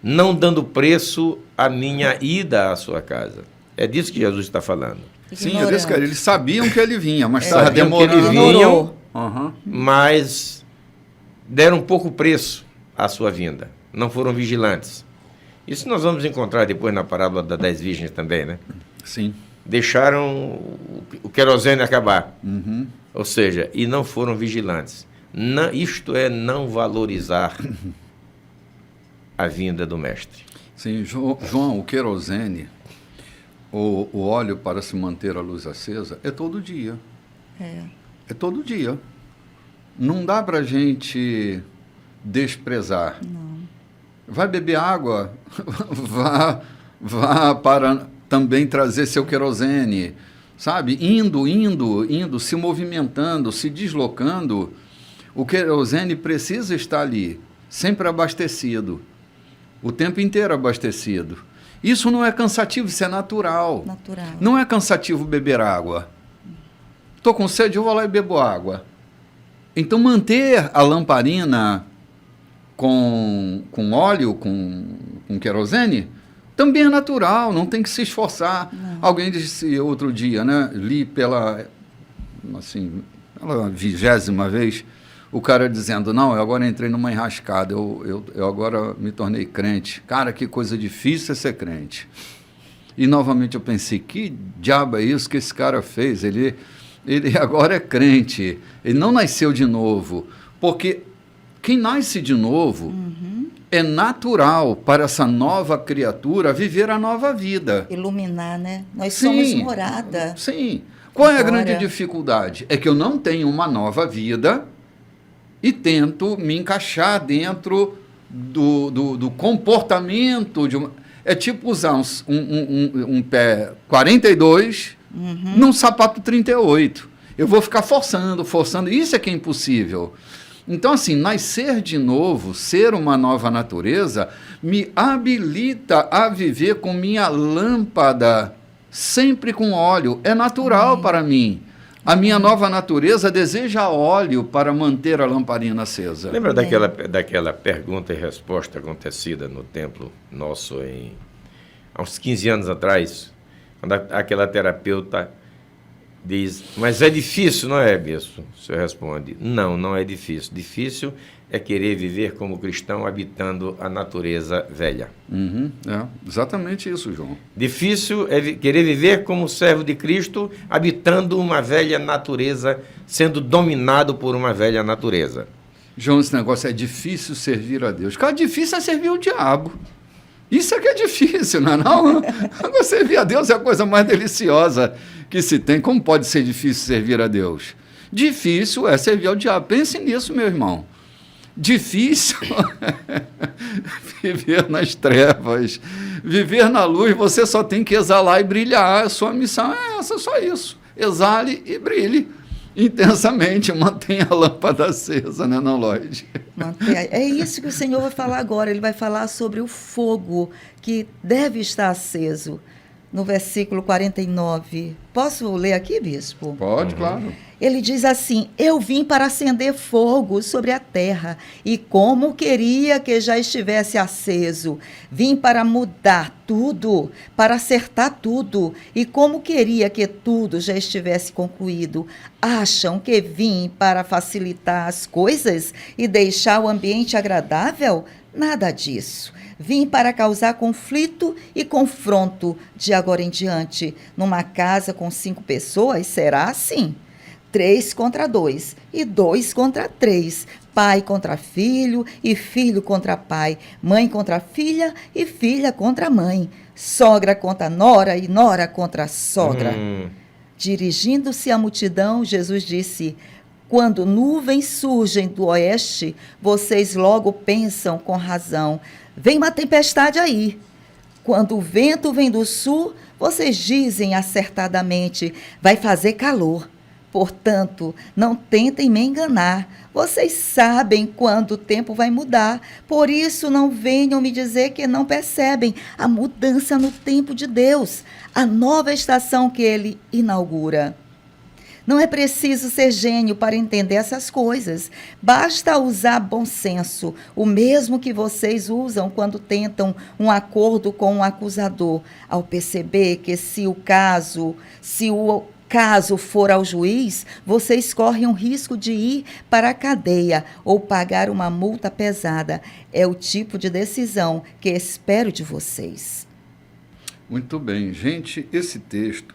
Não dando preço à minha ida à sua casa. É disso que Jesus está falando. Sim, é disso que eles sabiam que ele vinha, mas estava Sabiam que demorando. ele vinha, Uhum. mas deram pouco preço à sua vinda. Não foram vigilantes. Isso nós vamos encontrar depois na parábola das 10 virgens também, né? Sim. Deixaram o querosene acabar. Uhum. Ou seja, e não foram vigilantes. Isto é não valorizar a vinda do mestre. Sim, João, o querosene, o óleo para se manter a luz acesa, é todo dia. É todo dia. Não dá para a gente desprezar. Não. Vai beber água, vá para também trazer seu querosene, sabe? Indo, se movimentando, se deslocando. O querosene precisa estar ali, sempre abastecido, o tempo inteiro abastecido. Isso não é cansativo, isso é natural. Não é cansativo beber água. Estou com sede, eu vou lá e bebo água. Então, manter a lamparina com óleo, com querosene, também é natural, não tem que se esforçar. Não. Alguém disse outro dia, né? Li pela 20ª vez, o cara dizendo, não, eu agora entrei numa enrascada, eu agora me tornei crente. Cara, que coisa difícil é ser crente. E novamente eu pensei, que diabo é isso que esse cara fez? Ele agora é crente, ele não nasceu de novo, porque quem nasce de novo é natural para essa nova criatura viver a nova vida. Iluminar, né? Nós somos morada. Sim. Qual é a grande dificuldade? É que eu não tenho uma nova vida e tento me encaixar dentro do comportamento de uma... É tipo usar um pé 42 num sapato 38. Eu vou ficar forçando. Isso é que é impossível. Então, assim, nascer de novo, ser uma nova natureza, me habilita a viver com minha lâmpada sempre com óleo. É natural para mim. A minha nova natureza deseja óleo para manter a lamparina acesa. Lembra daquela pergunta e resposta acontecida no templo nosso há uns 15 anos atrás, quando aquela terapeuta diz, mas é difícil, não é, bispo? O senhor responde, não é difícil. Difícil é querer viver como cristão habitando a natureza velha. Exatamente isso, João. Difícil é querer viver como servo de Cristo habitando uma velha natureza, sendo dominado por uma velha natureza. João, esse negócio é difícil servir a Deus. Cara, difícil é servir o diabo. Isso é que é difícil, não é não? Agora, servir a Deus é a coisa mais deliciosa que se tem. Como pode ser difícil servir a Deus? Difícil é servir ao diabo. Pense nisso, meu irmão. Difícil viver nas trevas. Viver na luz, você só tem que exalar e brilhar. A sua missão é essa, só isso. Exale e brilhe intensamente, mantenha a lâmpada acesa, né, não, Lloyd? É isso que o Senhor vai falar agora. Ele vai falar sobre o fogo que deve estar aceso. No versículo 49. Posso ler aqui, bispo? Pode, claro. Ele diz assim, eu vim para acender fogo sobre a terra, e como queria que já estivesse aceso. Vim para mudar tudo, para acertar tudo, e como queria que tudo já estivesse concluído. Acham que vim para facilitar as coisas e deixar o ambiente agradável? Nada disso. Vim para causar conflito e confronto de agora em diante. Numa casa com 5 pessoas, será assim. 3 contra 2 e 2 contra 3. Pai contra filho e filho contra pai. Mãe contra filha e filha contra mãe. Sogra contra nora e nora contra sogra. Dirigindo-se à multidão, Jesus disse... Quando nuvens surgem do oeste, vocês logo pensam com razão, vem uma tempestade aí. Quando o vento vem do sul, vocês dizem acertadamente, vai fazer calor. Portanto, não tentem me enganar. Vocês sabem quando o tempo vai mudar. Por isso, não venham me dizer que não percebem a mudança no tempo de Deus, a nova estação que Ele inaugura. Não é preciso ser gênio para entender essas coisas. Basta usar bom senso, o mesmo que vocês usam quando tentam um acordo com um acusador, ao perceber que se o caso for ao juiz, vocês correm o risco de ir para a cadeia ou pagar uma multa pesada. É o tipo de decisão que espero de vocês. Muito bem, gente, esse texto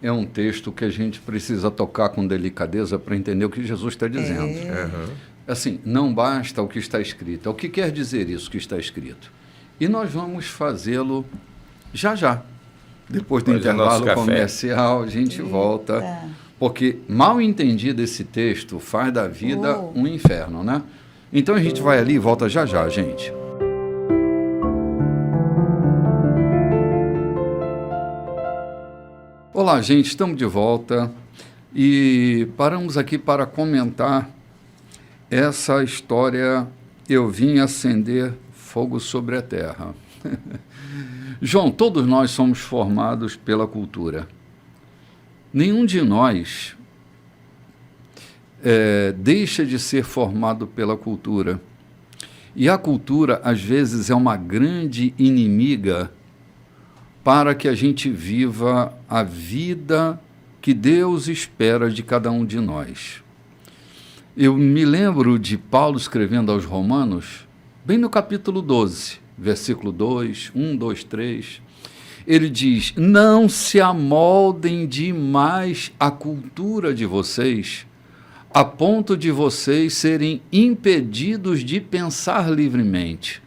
é um texto que a gente precisa tocar com delicadeza para entender o que Jesus está dizendo. Assim, não basta o que está escrito. O que quer dizer isso que está escrito? E nós vamos fazê-lo já já. Depois do intervalo comercial, a gente volta. Porque mal entendido esse texto faz da vida um inferno, né? Então a gente vai ali e volta já já, gente. Olá, gente, estamos de volta e paramos aqui para comentar essa história Eu Vim Acender Fogo sobre a Terra. João, todos nós somos formados pela cultura. Nenhum de nós deixa de ser formado pela cultura. E a cultura, às vezes, é uma grande inimiga para que a gente viva a vida que Deus espera de cada um de nós. Eu me lembro de Paulo escrevendo aos Romanos, bem no capítulo 12, versículo 2, 1, 2, 3, ele diz, não se amoldem demais à cultura de vocês, a ponto de vocês serem impedidos de pensar livremente.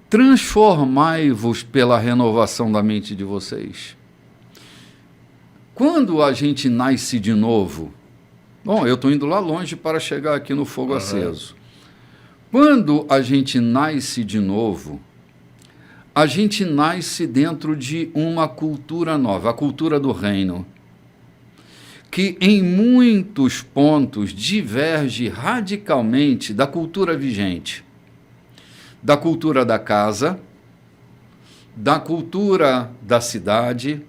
Transformai-vos pela renovação da mente de vocês. Quando a gente nasce de novo, bom, eu estou indo lá longe para chegar aqui no fogo aceso. Quando a gente nasce de novo, a gente nasce dentro de uma cultura nova, a cultura do reino, que em muitos pontos diverge radicalmente da cultura vigente. Da cultura da casa, da cultura da cidade,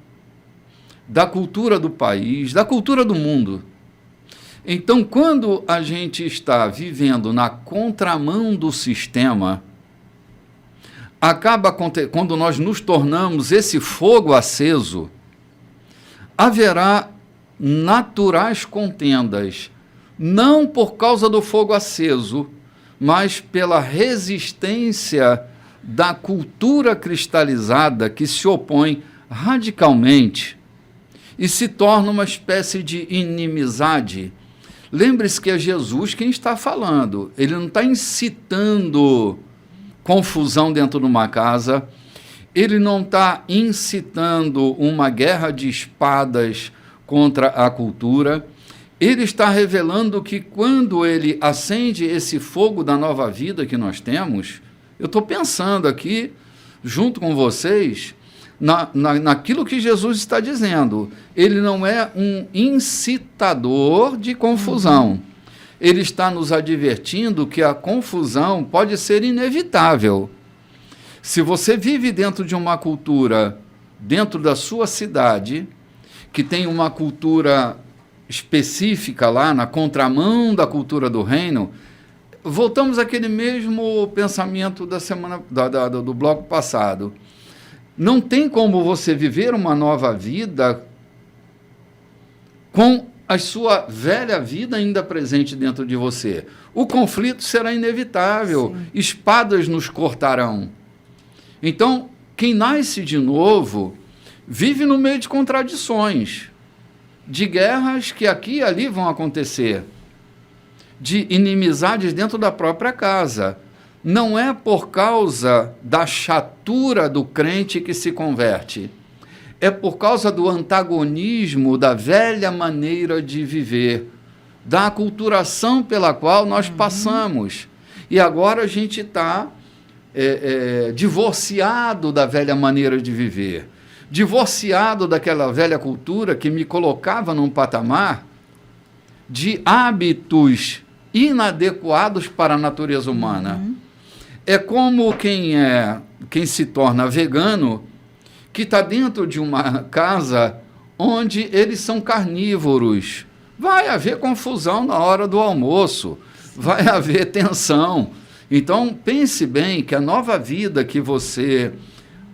da cultura do país, da cultura do mundo. Então, quando a gente está vivendo na contramão do sistema, quando nós nos tornamos esse fogo aceso, haverá naturais contendas, não por causa do fogo aceso, mas pela resistência da cultura cristalizada que se opõe radicalmente e se torna uma espécie de inimizade. Lembre-se que é Jesus quem está falando, ele não está incitando confusão dentro de uma casa, ele não está incitando uma guerra de espadas contra a cultura. Ele está revelando que quando ele acende esse fogo da nova vida que nós temos, eu estou pensando aqui, junto com vocês, naquilo que Jesus está dizendo. Ele não é um incitador de confusão. Ele está nos advertindo que a confusão pode ser inevitável. Se você vive dentro de uma cultura, dentro da sua cidade, que tem uma cultura específica lá, na contramão da cultura do reino, voltamos àquele mesmo pensamento da semana do bloco passado. Não tem como você viver uma nova vida com a sua velha vida ainda presente dentro de você. O conflito será inevitável, sim. Espadas nos cortarão. Então, quem nasce de novo vive no meio de contradições, de guerras que aqui e ali vão acontecer, de inimizades dentro da própria casa. Não é por causa da chatura do crente que se converte, é por causa do antagonismo da velha maneira de viver, da aculturação pela qual nós passamos. E agora a gente está divorciado da velha maneira de viver. divorciado daquela velha cultura que me colocava num patamar de hábitos inadequados para a natureza humana. É como quem se torna vegano, que está dentro de uma casa onde eles são carnívoros. Vai haver confusão na hora do almoço, vai haver tensão. Então, pense bem que a nova vida que você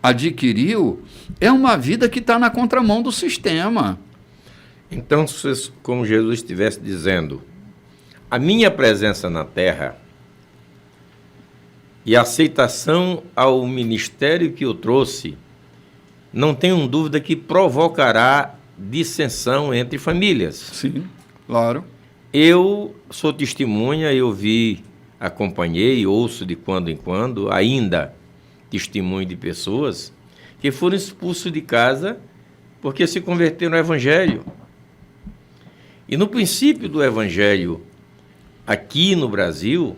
adquiriu é uma vida que está na contramão do sistema. Então, como Jesus estivesse dizendo, a minha presença na terra e a aceitação ao ministério que eu trouxe, não tenho dúvida que provocará dissensão entre famílias. Sim, claro. Eu sou testemunha, eu vi, acompanhei, ouço de quando em quando, ainda testemunho de pessoas que foram expulsos de casa porque se converteram ao Evangelho. E no princípio do Evangelho, aqui no Brasil,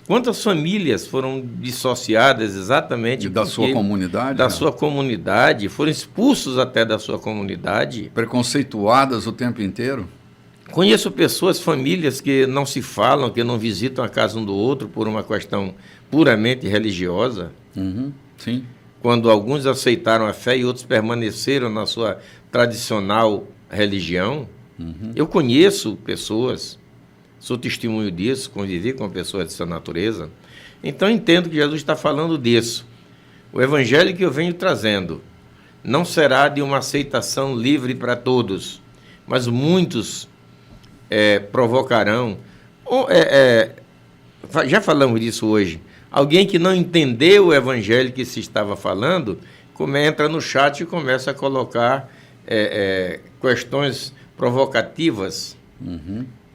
quantas famílias foram dissociadas exatamente... E da sua comunidade? Da sua comunidade, foram expulsos até da sua comunidade. Preconceituadas o tempo inteiro? Conheço pessoas, famílias que não se falam, que não visitam a casa um do outro por uma questão puramente religiosa. Sim. Quando alguns aceitaram a fé e outros permaneceram na sua tradicional religião. Eu conheço pessoas, sou testemunho disso, convivi com pessoas dessa natureza. Então, entendo que Jesus está falando disso. O evangelho que eu venho trazendo não será de uma aceitação livre para todos, mas muitos provocarão. Já falamos disso hoje. Alguém que não entendeu o evangelho que se estava falando, entra no chat e começa a colocar questões provocativas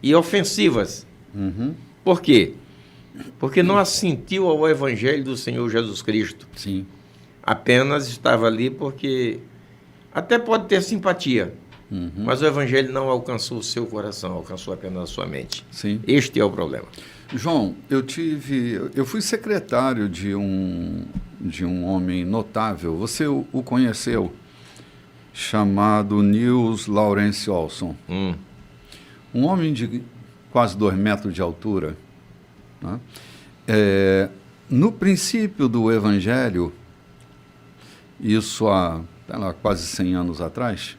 e ofensivas. Por quê? Porque não assentiu ao evangelho do Senhor Jesus Cristo. Sim. Apenas estava ali porque até pode ter simpatia, mas o evangelho não alcançou o seu coração, alcançou apenas a sua mente. Sim. Este é o problema. João, eu fui secretário de um homem notável, você o conheceu, chamado Niels Lawrence Olson. Um homem de quase 2 metros de altura. Né? No princípio do Evangelho, isso há quase 100 anos atrás,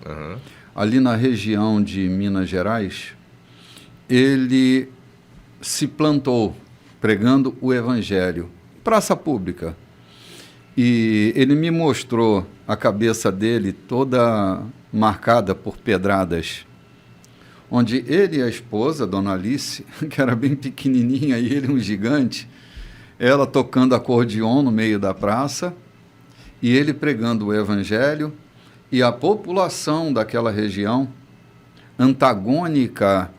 ali na região de Minas Gerais, ele se plantou pregando o Evangelho, praça pública. E ele me mostrou a cabeça dele toda marcada por pedradas, onde ele e a esposa, Dona Alice, que era bem pequenininha e ele um gigante, ela tocando acordeon no meio da praça, e ele pregando o Evangelho, e a população daquela região, antagônica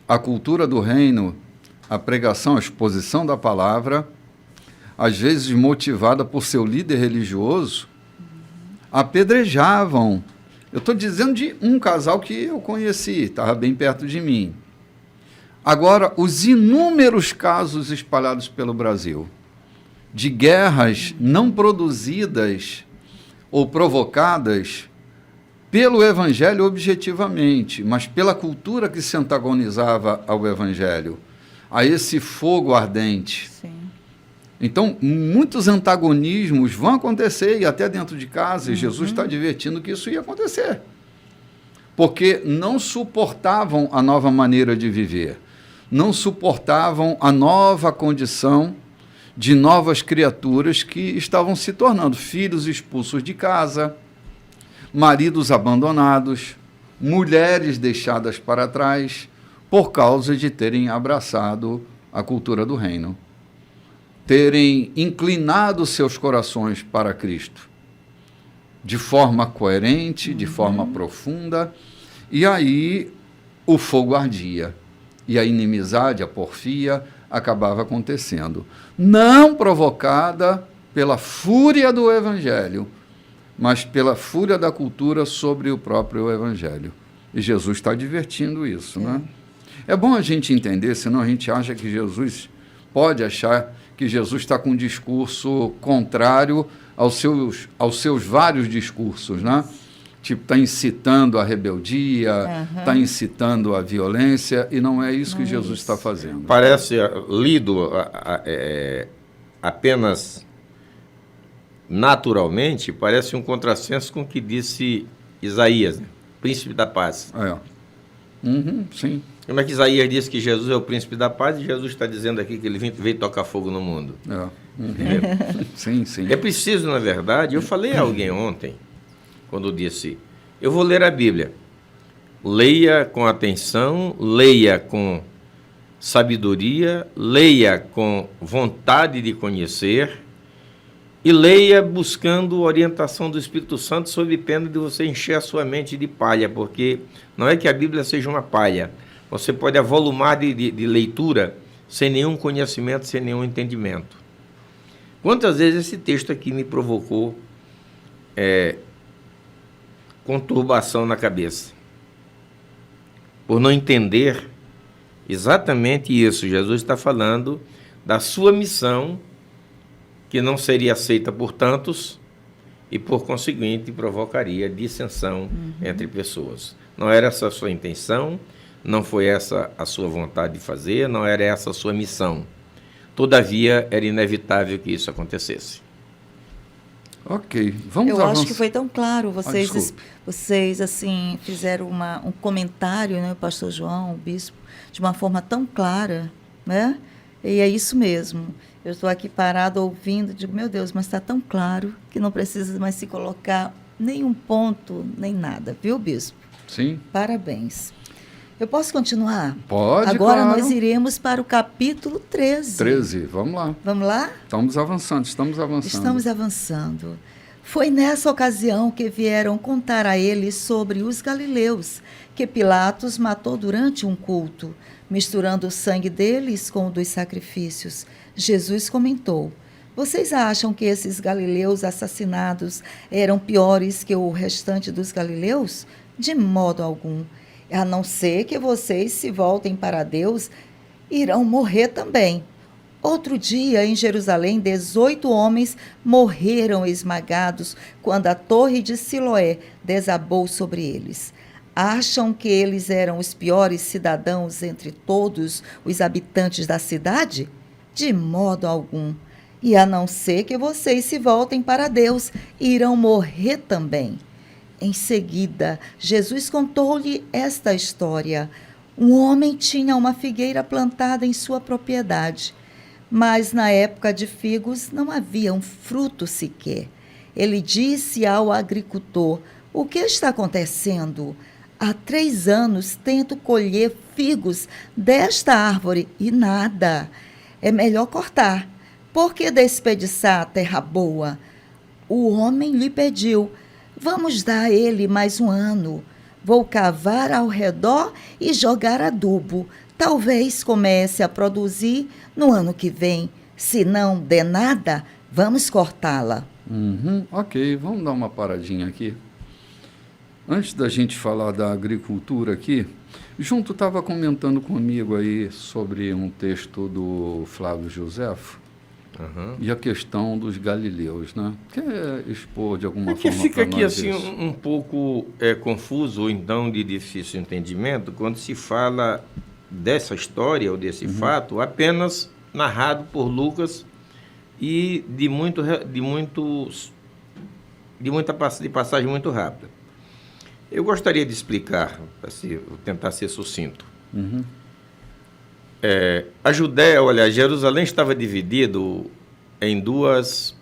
à cultura do reino, à pregação, à exposição da palavra, às vezes motivada por seu líder religioso, apedrejavam. Eu estou dizendo de um casal que eu conheci, estava bem perto de mim. Agora, os inúmeros casos espalhados pelo Brasil, de guerras não produzidas ou provocadas pelo Evangelho objetivamente, mas pela cultura que se antagonizava ao Evangelho, a esse fogo ardente. Sim. Então, muitos antagonismos vão acontecer, e até dentro de casa, e Jesus está advertindo que isso ia acontecer. Porque não suportavam a nova maneira de viver, não suportavam a nova condição de novas criaturas que estavam se tornando filhos expulsos de casa, maridos abandonados, mulheres deixadas para trás, por causa de terem abraçado a cultura do reino, terem inclinado seus corações para Cristo, de forma coerente, de forma profunda, e aí o fogo ardia, e a inimizade, a porfia, acabava acontecendo. Não provocada pela fúria do Evangelho, mas pela fúria da cultura sobre o próprio Evangelho. E Jesus está advertindo isso, né? É bom a gente entender, senão a gente acha que Jesus pode achar que Jesus está com um discurso contrário aos seus vários discursos, né? Tipo, está incitando a rebeldia, está incitando a violência, e não é isso que Jesus está fazendo. Parece, lido apenas naturalmente, parece um contrassenso com o que disse Isaías, né? Príncipe da paz. Sim. Como é que Isaías disse que Jesus é o príncipe da paz e Jesus está dizendo aqui que ele veio tocar fogo no mundo? Sim, sim. É preciso, na verdade, eu falei a alguém ontem, quando disse, eu vou ler a Bíblia. Leia com atenção, leia com sabedoria, leia com vontade de conhecer e leia buscando orientação do Espírito Santo sob pena de você encher a sua mente de palha, porque não é que a Bíblia seja uma palha. Você pode avolumar de leitura sem nenhum conhecimento, sem nenhum entendimento. Quantas vezes esse texto aqui me provocou conturbação na cabeça? Por não entender exatamente isso. Jesus está falando da sua missão, que não seria aceita por tantos e, por conseguinte, provocaria dissensão entre pessoas. Não era essa a sua intenção, não foi essa a sua vontade de fazer, não era essa a sua missão. Todavia, era inevitável que isso acontecesse. Ok, vamos Eu avançar. acho que foi tão claro, vocês assim, fizeram um comentário, né, o pastor João, o bispo, de uma forma tão clara, né? E é isso mesmo. Eu estou aqui parado ouvindo, digo, meu Deus, mas está tão claro que não precisa mais se colocar nenhum ponto, nem nada, viu, bispo? Sim. Parabéns. Eu posso continuar? Pode, Agora claro. nós iremos para o capítulo 13. 13, vamos lá. Vamos lá? Estamos avançando. Estamos avançando. Foi nessa ocasião que vieram contar a ele sobre os galileus, que Pilatos matou durante um culto, misturando o sangue deles com o dos sacrifícios. Jesus comentou: vocês acham que esses galileus assassinados eram piores que o restante dos galileus? De modo algum. A não ser que vocês se voltem para Deus, irão morrer também. Outro dia, em Jerusalém, 18 homens morreram esmagados quando a torre de Siloé desabou sobre eles. Acham que eles eram os piores cidadãos entre todos os habitantes da cidade? De modo algum. E a não ser que vocês se voltem para Deus, irão morrer também. Em seguida, Jesus contou-lhe esta história. Um homem tinha uma figueira plantada em sua propriedade, mas na época de figos não havia um fruto sequer. Ele disse ao agricultor: o que está acontecendo? Há 3 anos tento colher figos desta árvore e nada. É melhor cortar. Por que desperdiçar a terra boa? O homem lhe pediu: vamos dar a ele mais 1 ano. Vou cavar ao redor e jogar adubo. Talvez comece a produzir no ano que vem. Se não der nada, vamos cortá-la. Ok, vamos dar uma paradinha aqui. Antes da gente falar da agricultura aqui, Junto estava comentando comigo aí sobre um texto do Flávio Joséfo, e a questão dos galileus, né? Quer expor de alguma forma fica para aqui nós assim isso? um pouco confuso ou então de difícil entendimento quando se fala dessa história ou desse fato apenas narrado por Lucas e de passagem muito rápida. Eu gostaria de explicar, vou tentar ser sucinto. A Judéia, olha, Jerusalém estava dividido em dois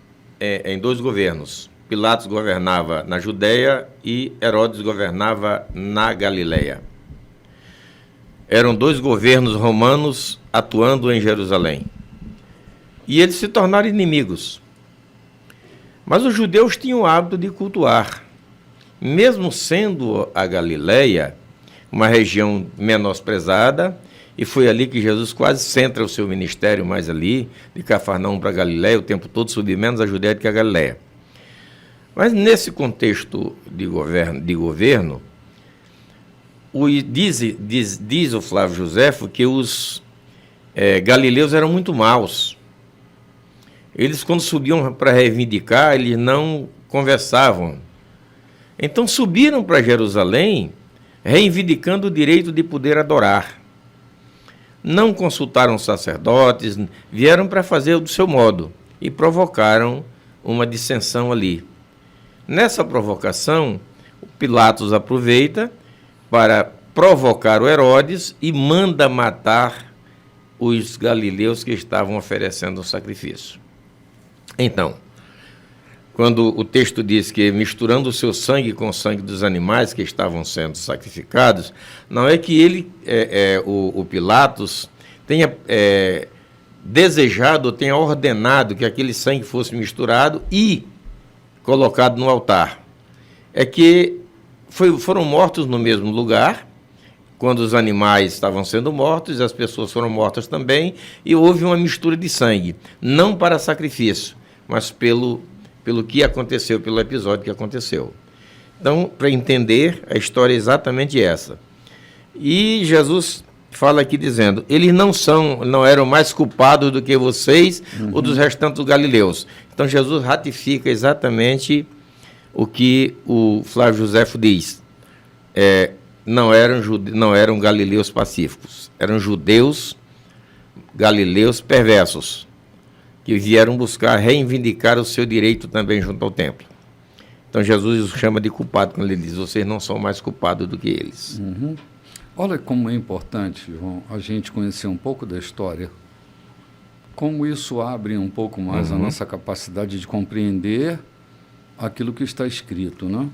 governos. Pilatos governava na Judéia e Herodes governava na Galileia. Eram 2 governos romanos atuando em Jerusalém. E eles se tornaram inimigos. Mas os judeus tinham o hábito de cultuar. Mesmo sendo a Galileia uma região menosprezada, e foi ali que Jesus quase centra o seu ministério, mais ali, de Cafarnaum para Galileia, o tempo todo subindo menos a Judéia do que a Galileia. Mas nesse contexto de governo, diz o Flávio Joséfo que os galileus eram muito maus. Eles, quando subiam para reivindicar, eles não conversavam. Então subiram para Jerusalém, reivindicando o direito de poder adorar. Não consultaram sacerdotes, vieram para fazer do seu modo e provocaram uma dissensão ali. Nessa provocação, Pilatos aproveita para provocar o Herodes e manda matar os galileus que estavam oferecendo o sacrifício. Então, quando o texto diz que misturando o seu sangue com o sangue dos animais que estavam sendo sacrificados, não é que ele, o Pilatos, tenha desejado, tenha ordenado que aquele sangue fosse misturado e colocado no altar. É que foram mortos no mesmo lugar, quando os animais estavam sendo mortos, as pessoas foram mortas também, e houve uma mistura de sangue, não para sacrifício, mas pelo que aconteceu, pelo episódio que aconteceu. Então, para entender, a história é exatamente essa. E Jesus fala aqui dizendo, eles não eram mais culpados do que vocês ou dos restantes dos galileus. Então, Jesus ratifica exatamente o que o Flávio Joséfo diz. Não eram galileus pacíficos, eram judeus galileus perversos, que vieram buscar reivindicar o seu direito também junto ao templo. Então Jesus os chama de culpado quando ele diz, vocês não são mais culpados do que eles. Uhum. Olha como é importante, João, a gente conhecer um pouco da história, como isso abre um pouco mais a nossa capacidade de compreender aquilo que está escrito, né?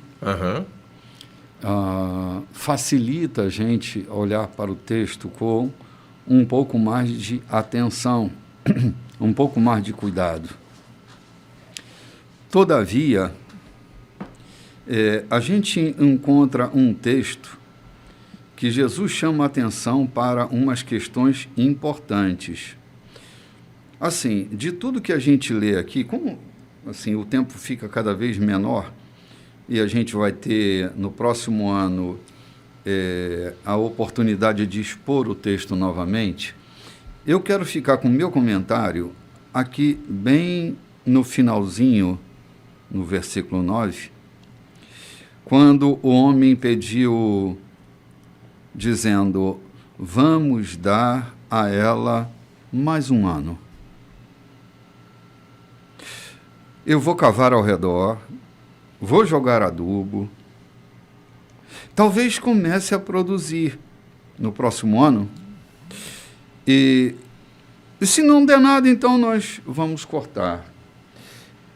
Facilita a gente olhar para o texto com um pouco mais de atenção, um pouco mais de cuidado. Todavia, a gente encontra um texto que Jesus chama a atenção para umas questões importantes. Assim, de tudo que a gente lê aqui, como assim, o tempo fica cada vez menor, e a gente vai ter, no próximo ano, a oportunidade de expor o texto novamente, eu quero ficar com o meu comentário aqui bem no finalzinho, no versículo 9, quando o homem pediu, dizendo, vamos dar a ela mais um ano. Eu vou cavar ao redor, vou jogar adubo, talvez comece a produzir no próximo ano, e se não der nada, então nós vamos cortar.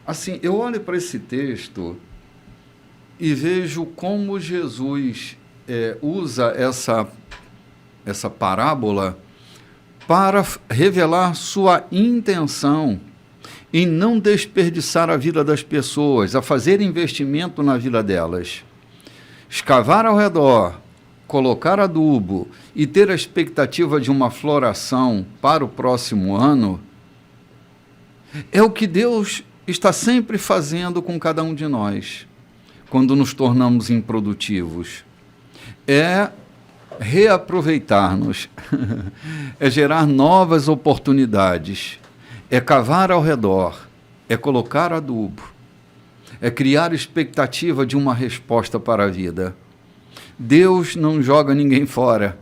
Assim, eu olho para esse texto e vejo como Jesus usa essa parábola para revelar sua intenção em não desperdiçar a vida das pessoas, a fazer investimento na vida delas. Escavar ao redor, colocar adubo e ter a expectativa de uma floração para o próximo ano, é o que Deus está sempre fazendo com cada um de nós, quando nos tornamos improdutivos. É reaproveitar-nos, é gerar novas oportunidades, é cavar ao redor, é colocar adubo, é criar expectativa de uma resposta para a vida. Deus não joga ninguém fora.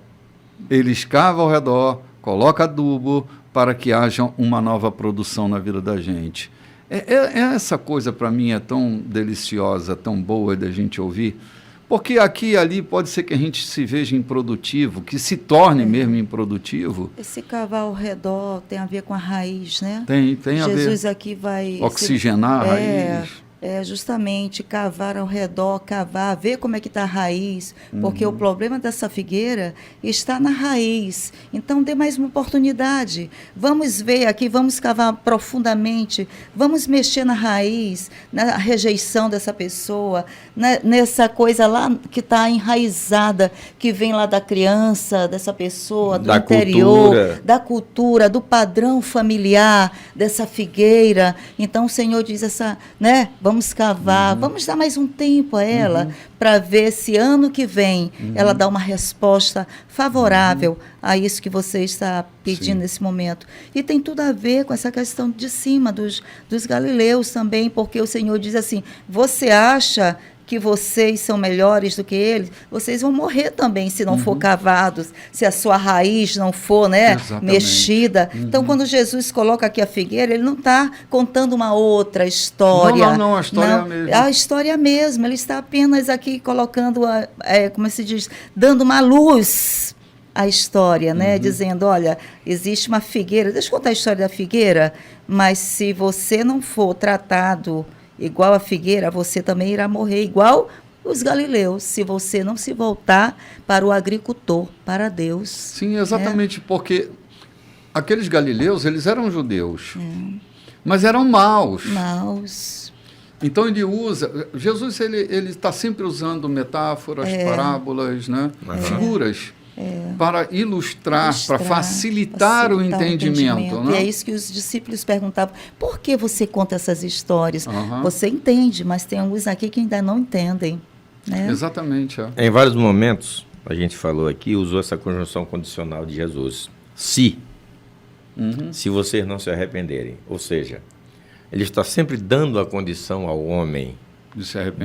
Ele escava ao redor, coloca adubo para que haja uma nova produção na vida da gente. Essa coisa, para mim, é tão deliciosa, tão boa da gente ouvir, porque aqui e ali pode ser que a gente se veja improdutivo, que se torne mesmo improdutivo. Esse cavar ao redor tem a ver com a raiz, né? Tem a ver. Jesus aqui vai... Oxigenar a raiz. Justamente cavar ao redor, cavar, ver como é que está a raiz, porque o problema dessa figueira está na raiz. Então, dê mais uma oportunidade. Vamos ver aqui, vamos cavar profundamente, vamos mexer na raiz, na rejeição dessa pessoa, nessa coisa lá que está enraizada, que vem lá da criança, dessa pessoa, do interior, da cultura, do padrão familiar, dessa figueira. Então, o Senhor diz vamos vamos cavar, vamos dar mais um tempo a ela para ver se ano que vem ela dá uma resposta favorável a isso que você está pedindo nesse momento. E tem tudo a ver com essa questão de cima dos galileus também, porque o Senhor diz assim, você acha que vocês são melhores do que eles, vocês vão morrer também se não for cavados, se a sua raiz não for, né, mexida. Então, quando Jesus coloca aqui a figueira, ele não está contando uma outra história. Não, a história mesmo. A história mesmo, ele está apenas aqui colocando, como se diz, dando uma luz à história, né, dizendo, olha, existe uma figueira, deixa eu contar a história da figueira, mas se você não for tratado igual a figueira, você também irá morrer igual os galileus, se você não se voltar para o agricultor, para Deus. Sim, exatamente, porque aqueles galileus, eles eram judeus, mas eram maus. Então ele usa, Jesus ele está sempre usando metáforas, parábolas, né? Figuras. Para ilustrar, para facilitar o entendimento. Né? E é isso que os discípulos perguntavam, por que você conta essas histórias? Você entende, mas tem alguns aqui que ainda não entendem. Né? Exatamente. Em vários momentos, a gente falou aqui, usou essa conjunção condicional de Jesus. Se vocês não se arrependerem. Ou seja, ele está sempre dando a condição ao homem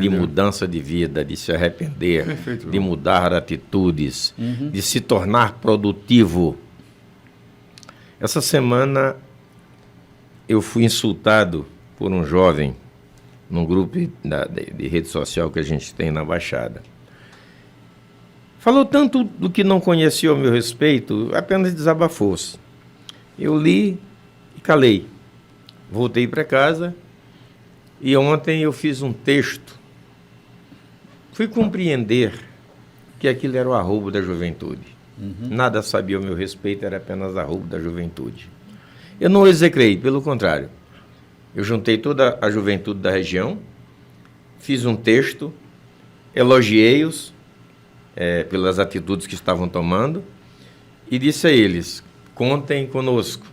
de mudança de vida, de se arrepender, Perfeito, de mudar atitudes, de se tornar produtivo. Essa semana eu fui insultado por um jovem num grupo de rede social que a gente tem na Baixada. Falou tanto do que não conhecia ao meu respeito, apenas desabafou-se. Eu li e calei. Voltei para casa. E ontem eu fiz um texto, fui compreender que aquilo era o arroubo da juventude. Nada sabia ao meu respeito, era apenas arroubo da juventude. Eu não execrei, pelo contrário. Eu juntei toda a juventude da região, fiz um texto, elogiei-os pelas atitudes que estavam tomando e disse a eles, contem conosco.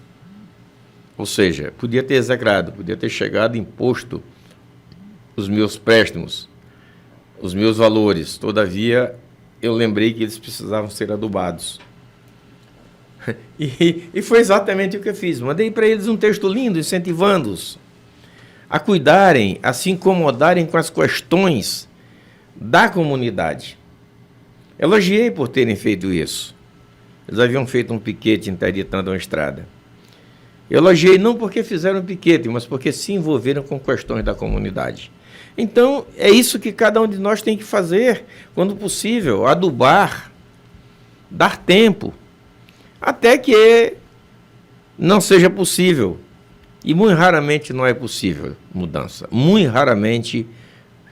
Ou seja, podia ter execrado, podia ter chegado e imposto os meus préstimos, os meus valores. Todavia, eu lembrei que eles precisavam ser adubados. E foi exatamente o que eu fiz. Mandei para eles um texto lindo, incentivando-os a cuidarem, a se incomodarem com as questões da comunidade. Elogiei por terem feito isso. Eles haviam feito um piquete interditando uma estrada. Eu elogiei não porque fizeram um piquete, mas porque se envolveram com questões da comunidade. Então, é isso que cada um de nós tem que fazer, quando possível, adubar, dar tempo, até que não seja possível. E muito raramente não é possível mudança. Muito raramente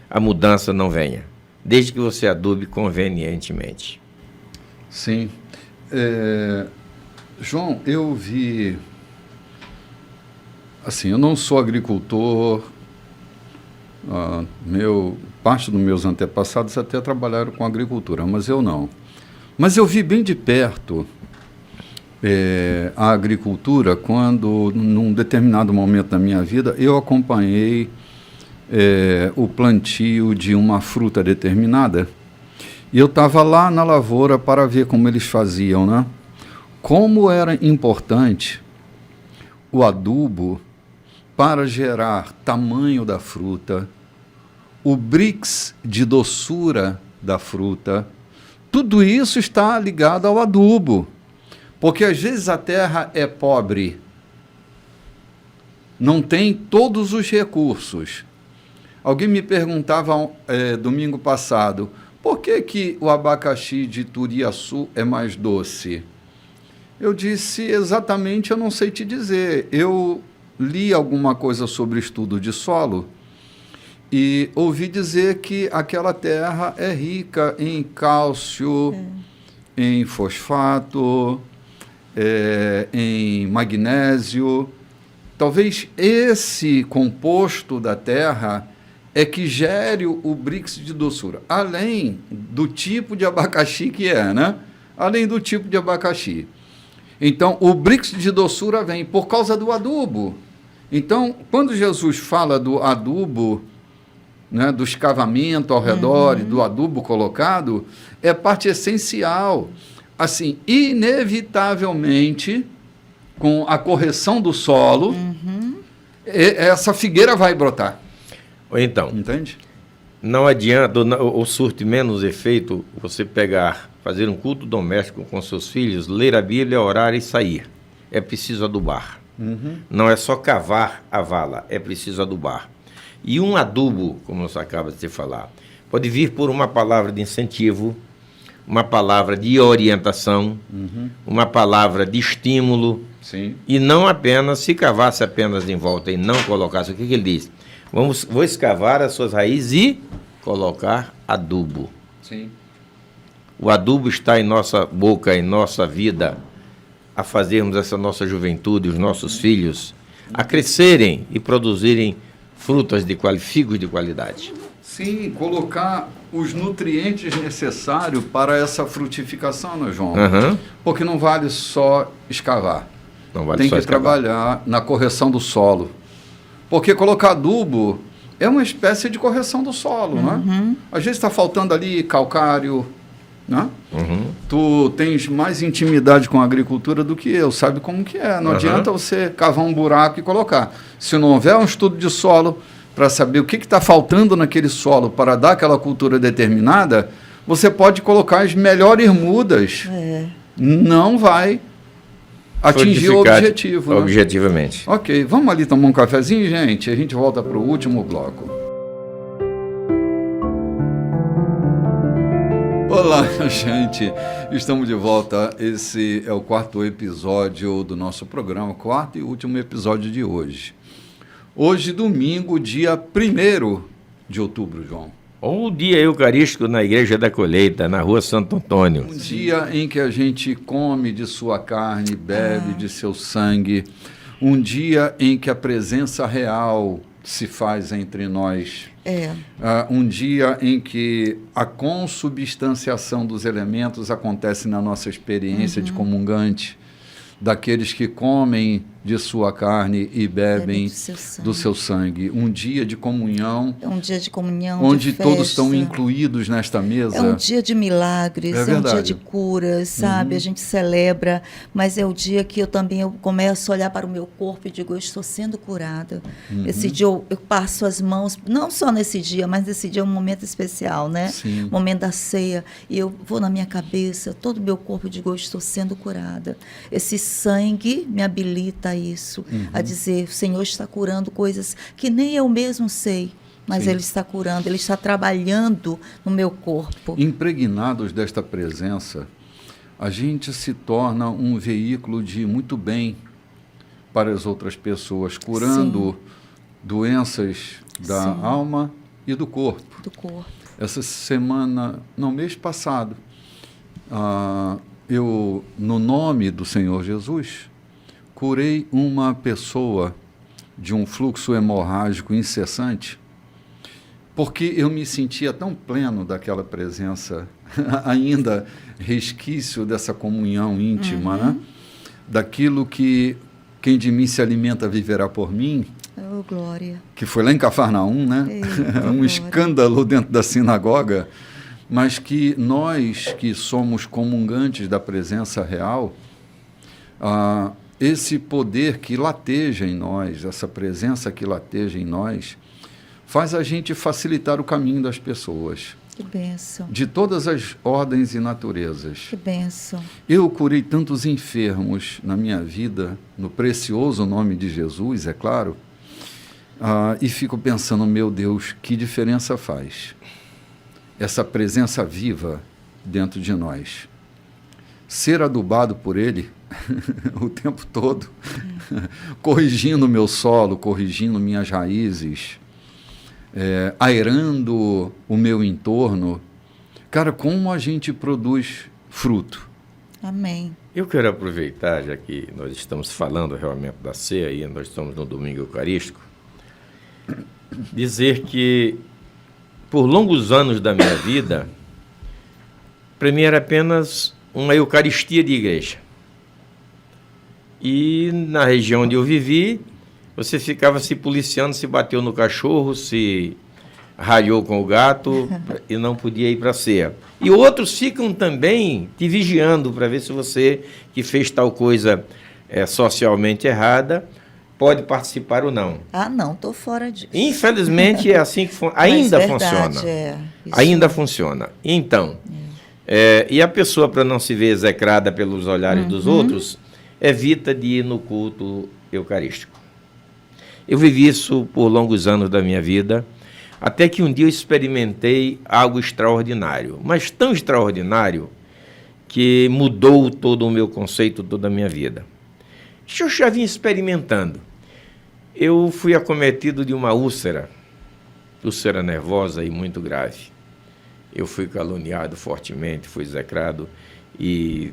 a mudança não venha, desde que você adube convenientemente. Sim. João, eu vi... Assim, eu não sou agricultor, parte dos meus antepassados até trabalharam com agricultura, mas eu não. Mas eu vi bem de perto a agricultura quando, num determinado momento da minha vida, eu acompanhei o plantio de uma fruta determinada e eu estava lá na lavoura para ver como eles faziam, né? Como era importante o adubo para gerar tamanho da fruta, o brix de doçura da fruta, tudo isso está ligado ao adubo. Porque às vezes a terra é pobre, não tem todos os recursos. Alguém me perguntava domingo passado, por que o abacaxi de Turiaçu é mais doce? Eu disse, exatamente, eu não sei te dizer. Eu li alguma coisa sobre estudo de solo e ouvi dizer que aquela terra é rica em cálcio, em fosfato, em magnésio. Talvez esse composto da terra é que gere o brix de doçura, além do tipo de abacaxi que é, né? Além do tipo de abacaxi. Então, o brix de doçura vem por causa do adubo. Então, quando Jesus fala do adubo né, do escavamento ao redor e do adubo colocado, é parte essencial. Assim, inevitavelmente, com a correção do solo, essa figueira vai brotar. Ou então, Entende? não adianta, ou surte menos efeito você fazer um culto doméstico com seus filhos, ler a Bíblia, orar e sair. É preciso adubar. Não é só cavar a vala, é preciso adubar. E um adubo, como você acaba de falar, pode vir por uma palavra de incentivo, uma palavra de orientação, uma palavra de estímulo, Sim. e não apenas, se cavasse apenas em volta e não colocasse, o que ele diz? Vou escavar as suas raízes e colocar adubo. Sim. O adubo está em nossa boca, em nossa vida, a fazermos essa nossa juventude, os nossos filhos, a crescerem e produzirem frutas figos de qualidade. Sim, colocar os nutrientes necessários para essa frutificação, né, João? Aham. Porque não vale só escavar. Não vale Tem só que escavar. trabalhar na correção do solo. Porque colocar adubo é uma espécie de correção do solo, né? Às vezes está faltando ali calcário, né? Tu tens mais intimidade com a agricultura do que eu, sabe como que é. Não adianta você cavar um buraco e colocar. Se não houver um estudo de solo para saber o que está faltando naquele solo para dar aquela cultura determinada, você pode colocar as melhores mudas. Não vai atingir o Frutificar objetivo. Né? Objetivamente. Ok, vamos ali tomar um cafezinho, gente? A gente volta para o último bloco. Olá, gente. Estamos de volta. Esse é o quarto episódio do nosso programa, quarto e último episódio de hoje. Hoje, domingo, dia 1º de outubro, João. Ou o dia eucarístico na Igreja da Colheita, na Rua Santo Antônio. Um dia em que a gente come de sua carne, bebe de seu sangue. Um dia em que a presença real se faz entre nós. Um dia em que a consubstanciação dos elementos acontece na nossa experiência de comungante, daqueles que comem de sua carne e bebem do seu sangue. Um dia de comunhão. É um dia de comunhão, onde de todos festa. estão incluídos nesta mesa. É um dia de milagres, é um dia de curas, sabe? A gente celebra, mas é o dia que eu começo a olhar para o meu corpo e digo, eu estou sendo curada. Esse dia eu passo as mãos, não só nesse dia, mas nesse dia é um momento especial, né? Sim. Momento da ceia. E eu vou na minha cabeça, todo o meu corpo, e digo, eu estou sendo curada. Esse sangue me habilita a isso, a dizer, o Senhor está curando coisas que nem eu mesmo sei, mas Ele está curando, Ele está trabalhando no meu corpo. Impregnados desta presença, a gente se torna um veículo de muito bem para as outras pessoas, curando doenças da alma e do corpo. Essa semana, não, mês passado, eu, no nome do Senhor Jesus, curei uma pessoa de um fluxo hemorrágico incessante, porque eu me sentia tão pleno daquela presença, ainda resquício dessa comunhão íntima, né? Daquilo que quem de mim se alimenta viverá por mim. Oh, glória. Que foi lá em Cafarnaum, né? Um escândalo dentro da sinagoga, mas que nós que somos comungantes da presença real, esse poder que lateja em nós, essa presença que lateja em nós, faz a gente facilitar o caminho das pessoas. Que bênção. De todas as ordens e naturezas. Que bênção. Eu curei tantos enfermos na minha vida, no precioso nome de Jesus, é claro, e fico pensando, meu Deus, que diferença faz essa presença viva dentro de nós. Ser adubado por Ele o tempo todo, corrigindo o meu solo, corrigindo minhas raízes, aerando o meu entorno. Cara, como a gente produz fruto? Amém. Eu quero aproveitar, já que nós estamos falando realmente da ceia e nós estamos no domingo eucarístico, dizer que por longos anos da minha vida, para mim era apenas uma eucaristia de igreja. E na região onde eu vivi, você ficava se policiando, se bateu no cachorro, se ralhou com o gato e não podia ir para a ceia. E outros ficam também te vigiando para ver se você, que fez tal coisa socialmente errada, pode participar ou não. Ah, não, estou fora disso. Infelizmente é assim que ainda verdade, funciona. Ainda funciona. Então, e a pessoa, para não se ver execrada pelos olhares dos outros, evita de ir no culto eucarístico. Eu vivi isso por longos anos da minha vida, até que um dia eu experimentei algo extraordinário, mas tão extraordinário que mudou todo o meu conceito, toda a minha vida. Isso eu já vinha experimentando. Eu fui acometido de uma úlcera nervosa e muito grave. Eu fui caluniado fortemente, fui execrado, e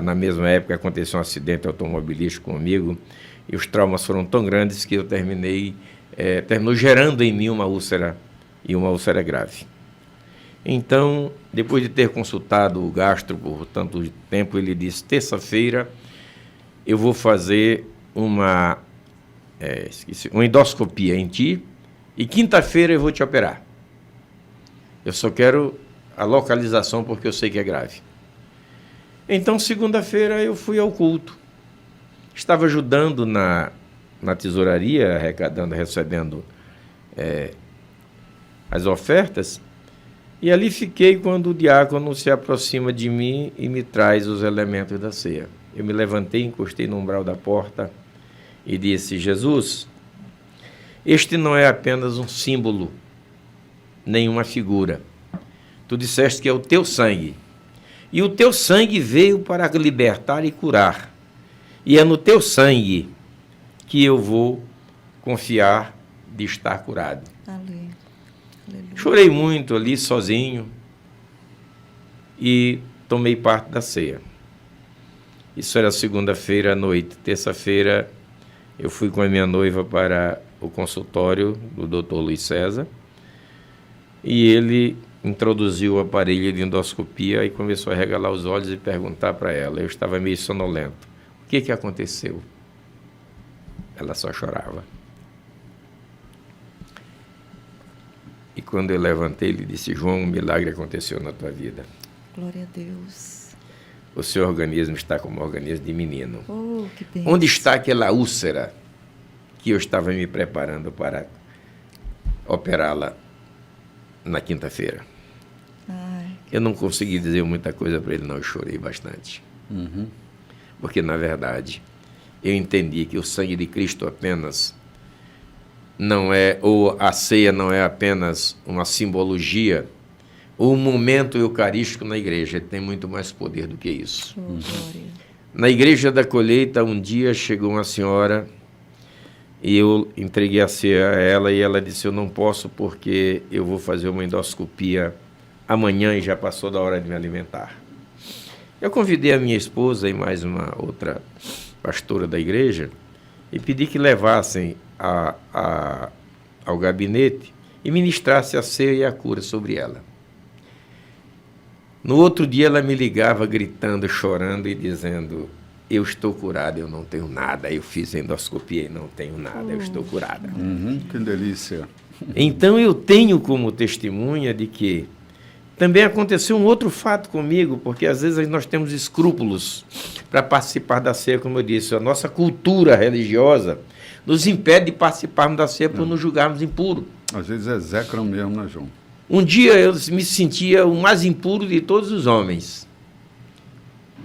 na mesma época aconteceu um acidente automobilístico comigo, e os traumas foram tão grandes que eu terminou gerando em mim uma úlcera, e uma úlcera grave. Então, depois de ter consultado o gastro por tanto tempo, ele disse: terça-feira eu vou fazer uma endoscopia em ti, e quinta-feira eu vou te operar. Eu só quero a localização porque eu sei que é grave. Então, segunda-feira eu fui ao culto. Estava ajudando na tesouraria, arrecadando, recebendo as ofertas, e ali fiquei quando o diácono se aproxima de mim e me traz os elementos da ceia. Eu me levantei, encostei no umbral da porta e disse: Jesus, este não é apenas um símbolo, nem uma figura. Tu disseste que é o teu sangue. E o teu sangue veio para libertar e curar. E é no teu sangue que eu vou confiar de estar curado. Aleluia. Chorei muito ali sozinho e tomei parte da ceia. Isso era segunda-feira à noite. Terça-feira eu fui com a minha noiva para o consultório do Dr. Luiz César, e ele introduziu o aparelho de endoscopia e começou a regalar os olhos e perguntar para ela. Eu estava meio sonolento. O que aconteceu? Ela só chorava. E quando eu levantei, ele disse: João, um milagre aconteceu na tua vida. Glória a Deus. O seu organismo está como um organismo de menino. Oh, que bênção. Onde está aquela úlcera que eu estava me preparando para operá-la na quinta-feira? Eu não consegui dizer muita coisa para ele, não. Eu chorei bastante. Porque, na verdade, eu entendi que o sangue de Cristo apenas não é, ou a ceia não é apenas uma simbologia, ou um momento eucarístico na igreja. Ele tem muito mais poder do que isso. Na igreja da colheita, um dia chegou uma senhora e eu entreguei a ceia a ela, e ela disse: eu não posso porque eu vou fazer uma endoscopia amanhã e já passou da hora de me alimentar. Eu convidei a minha esposa e mais uma outra pastora da igreja e pedi que levassem ao gabinete e ministrasse a ceia e a cura sobre ela. No outro dia ela me ligava gritando, chorando e dizendo: eu estou curada, eu não tenho nada, eu fiz a endoscopia e não tenho nada, eu estou curada. Que delícia. Então eu tenho como testemunha de que também aconteceu um outro fato comigo, porque às vezes nós temos escrúpulos para participar da ceia, como eu disse. A nossa cultura religiosa nos impede de participarmos da ceia por nos julgarmos impuros. Às vezes execram mesmo, né, João? Um dia eu me sentia o mais impuro de todos os homens.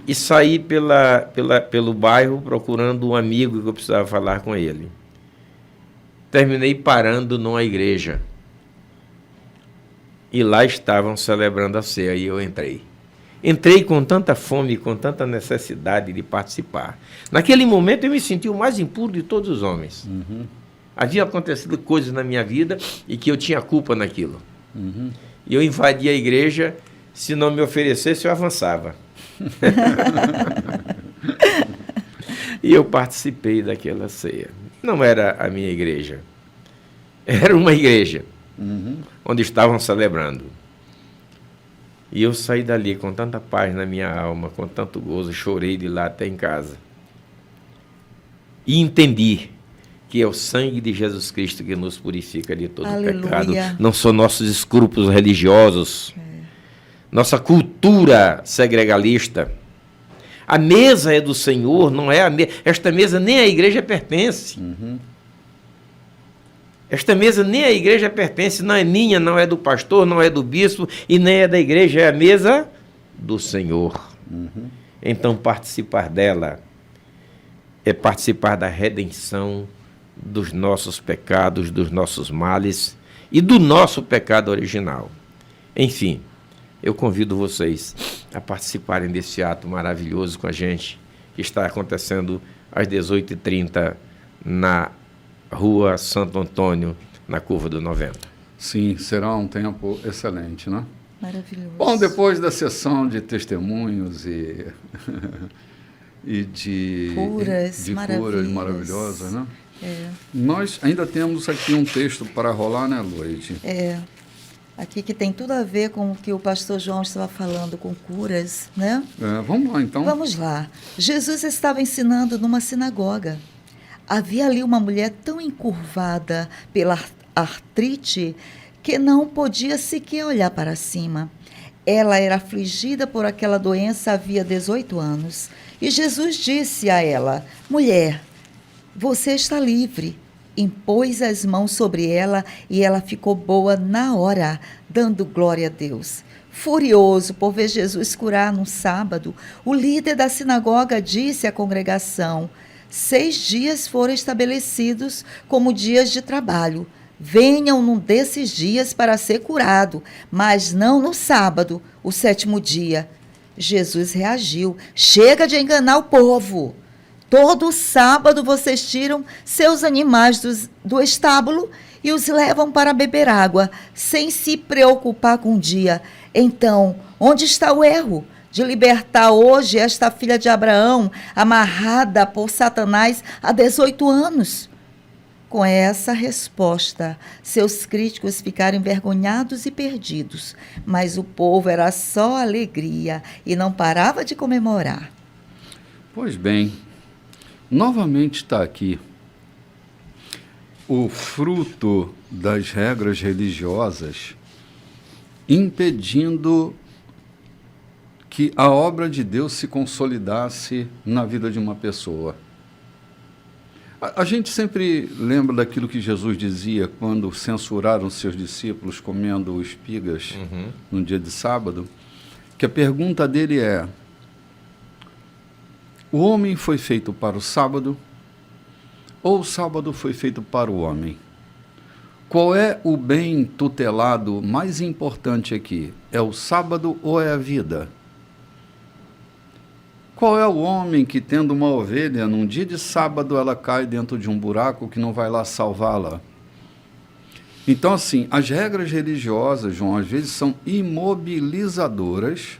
E saí pelo bairro procurando um amigo que eu precisava falar com ele. Terminei parando numa igreja. E lá estavam celebrando a ceia e eu entrei. Entrei com tanta fome, com tanta necessidade de participar. Naquele momento eu me senti o mais impuro de todos os homens. Havia acontecido coisas na minha vida e que eu tinha culpa naquilo. E eu invadi a igreja, se não me oferecesse eu avançava. E eu participei daquela ceia. Não era a minha igreja. Era uma igreja. Onde estavam celebrando. E eu saí dali com tanta paz na minha alma, com tanto gozo, chorei de lá até em casa. E entendi que é o sangue de Jesus Cristo que nos purifica de todo Aleluia. pecado. Não são nossos escrúpulos religiosos, nossa cultura segregalista. A mesa é do Senhor, não é a mesa. Esta mesa nem à igreja pertence. Esta mesa nem à igreja pertence, não é minha, não é do pastor, não é do bispo e nem é da igreja, é a mesa do Senhor. Então, participar dela é participar da redenção dos nossos pecados, dos nossos males e do nosso pecado original. Enfim, eu convido vocês a participarem desse ato maravilhoso com a gente, que está acontecendo às 18h30 na Rua Santo Antônio, na Curva do 90. Sim, será um tempo excelente, né? Maravilhoso. Bom, depois da sessão de testemunhos e de curas maravilhosas, né? Nós ainda temos aqui um texto para rolar, né, Loide? Aqui que tem tudo a ver com o que o pastor João estava falando, com curas, né? Vamos lá, então. Vamos lá. Jesus estava ensinando numa sinagoga. Havia ali uma mulher tão encurvada pela artrite que não podia sequer olhar para cima. Ela era afligida por aquela doença havia 18 anos. E Jesus disse a ela: mulher, você está livre. Impôs as mãos sobre ela e ela ficou boa na hora, dando glória a Deus. Furioso por ver Jesus curar num sábado, o líder da sinagoga disse à congregação: 6 dias foram estabelecidos como dias de trabalho. Venham num desses dias para ser curado, mas não no sábado, o 7º dia. Jesus reagiu: chega de enganar o povo. Todo sábado vocês tiram seus animais do estábulo e os levam para beber água, sem se preocupar com o dia. Então, onde está o erro de libertar hoje esta filha de Abraão, amarrada por Satanás há 18 anos? Com essa resposta, seus críticos ficaram envergonhados e perdidos, mas o povo era só alegria e não parava de comemorar. Pois bem, novamente está aqui o fruto das regras religiosas impedindo que a obra de Deus se consolidasse na vida de uma pessoa. A gente sempre lembra daquilo que Jesus dizia quando censuraram seus discípulos comendo espigas no dia de sábado, que a pergunta dele é: o homem foi feito para o sábado ou o sábado foi feito para o homem? Qual é o bem tutelado mais importante aqui? É o sábado ou é a vida? Qual é o homem que, tendo uma ovelha, num dia de sábado ela cai dentro de um buraco que não vai lá salvá-la? Então, assim, as regras religiosas, João, às vezes são imobilizadoras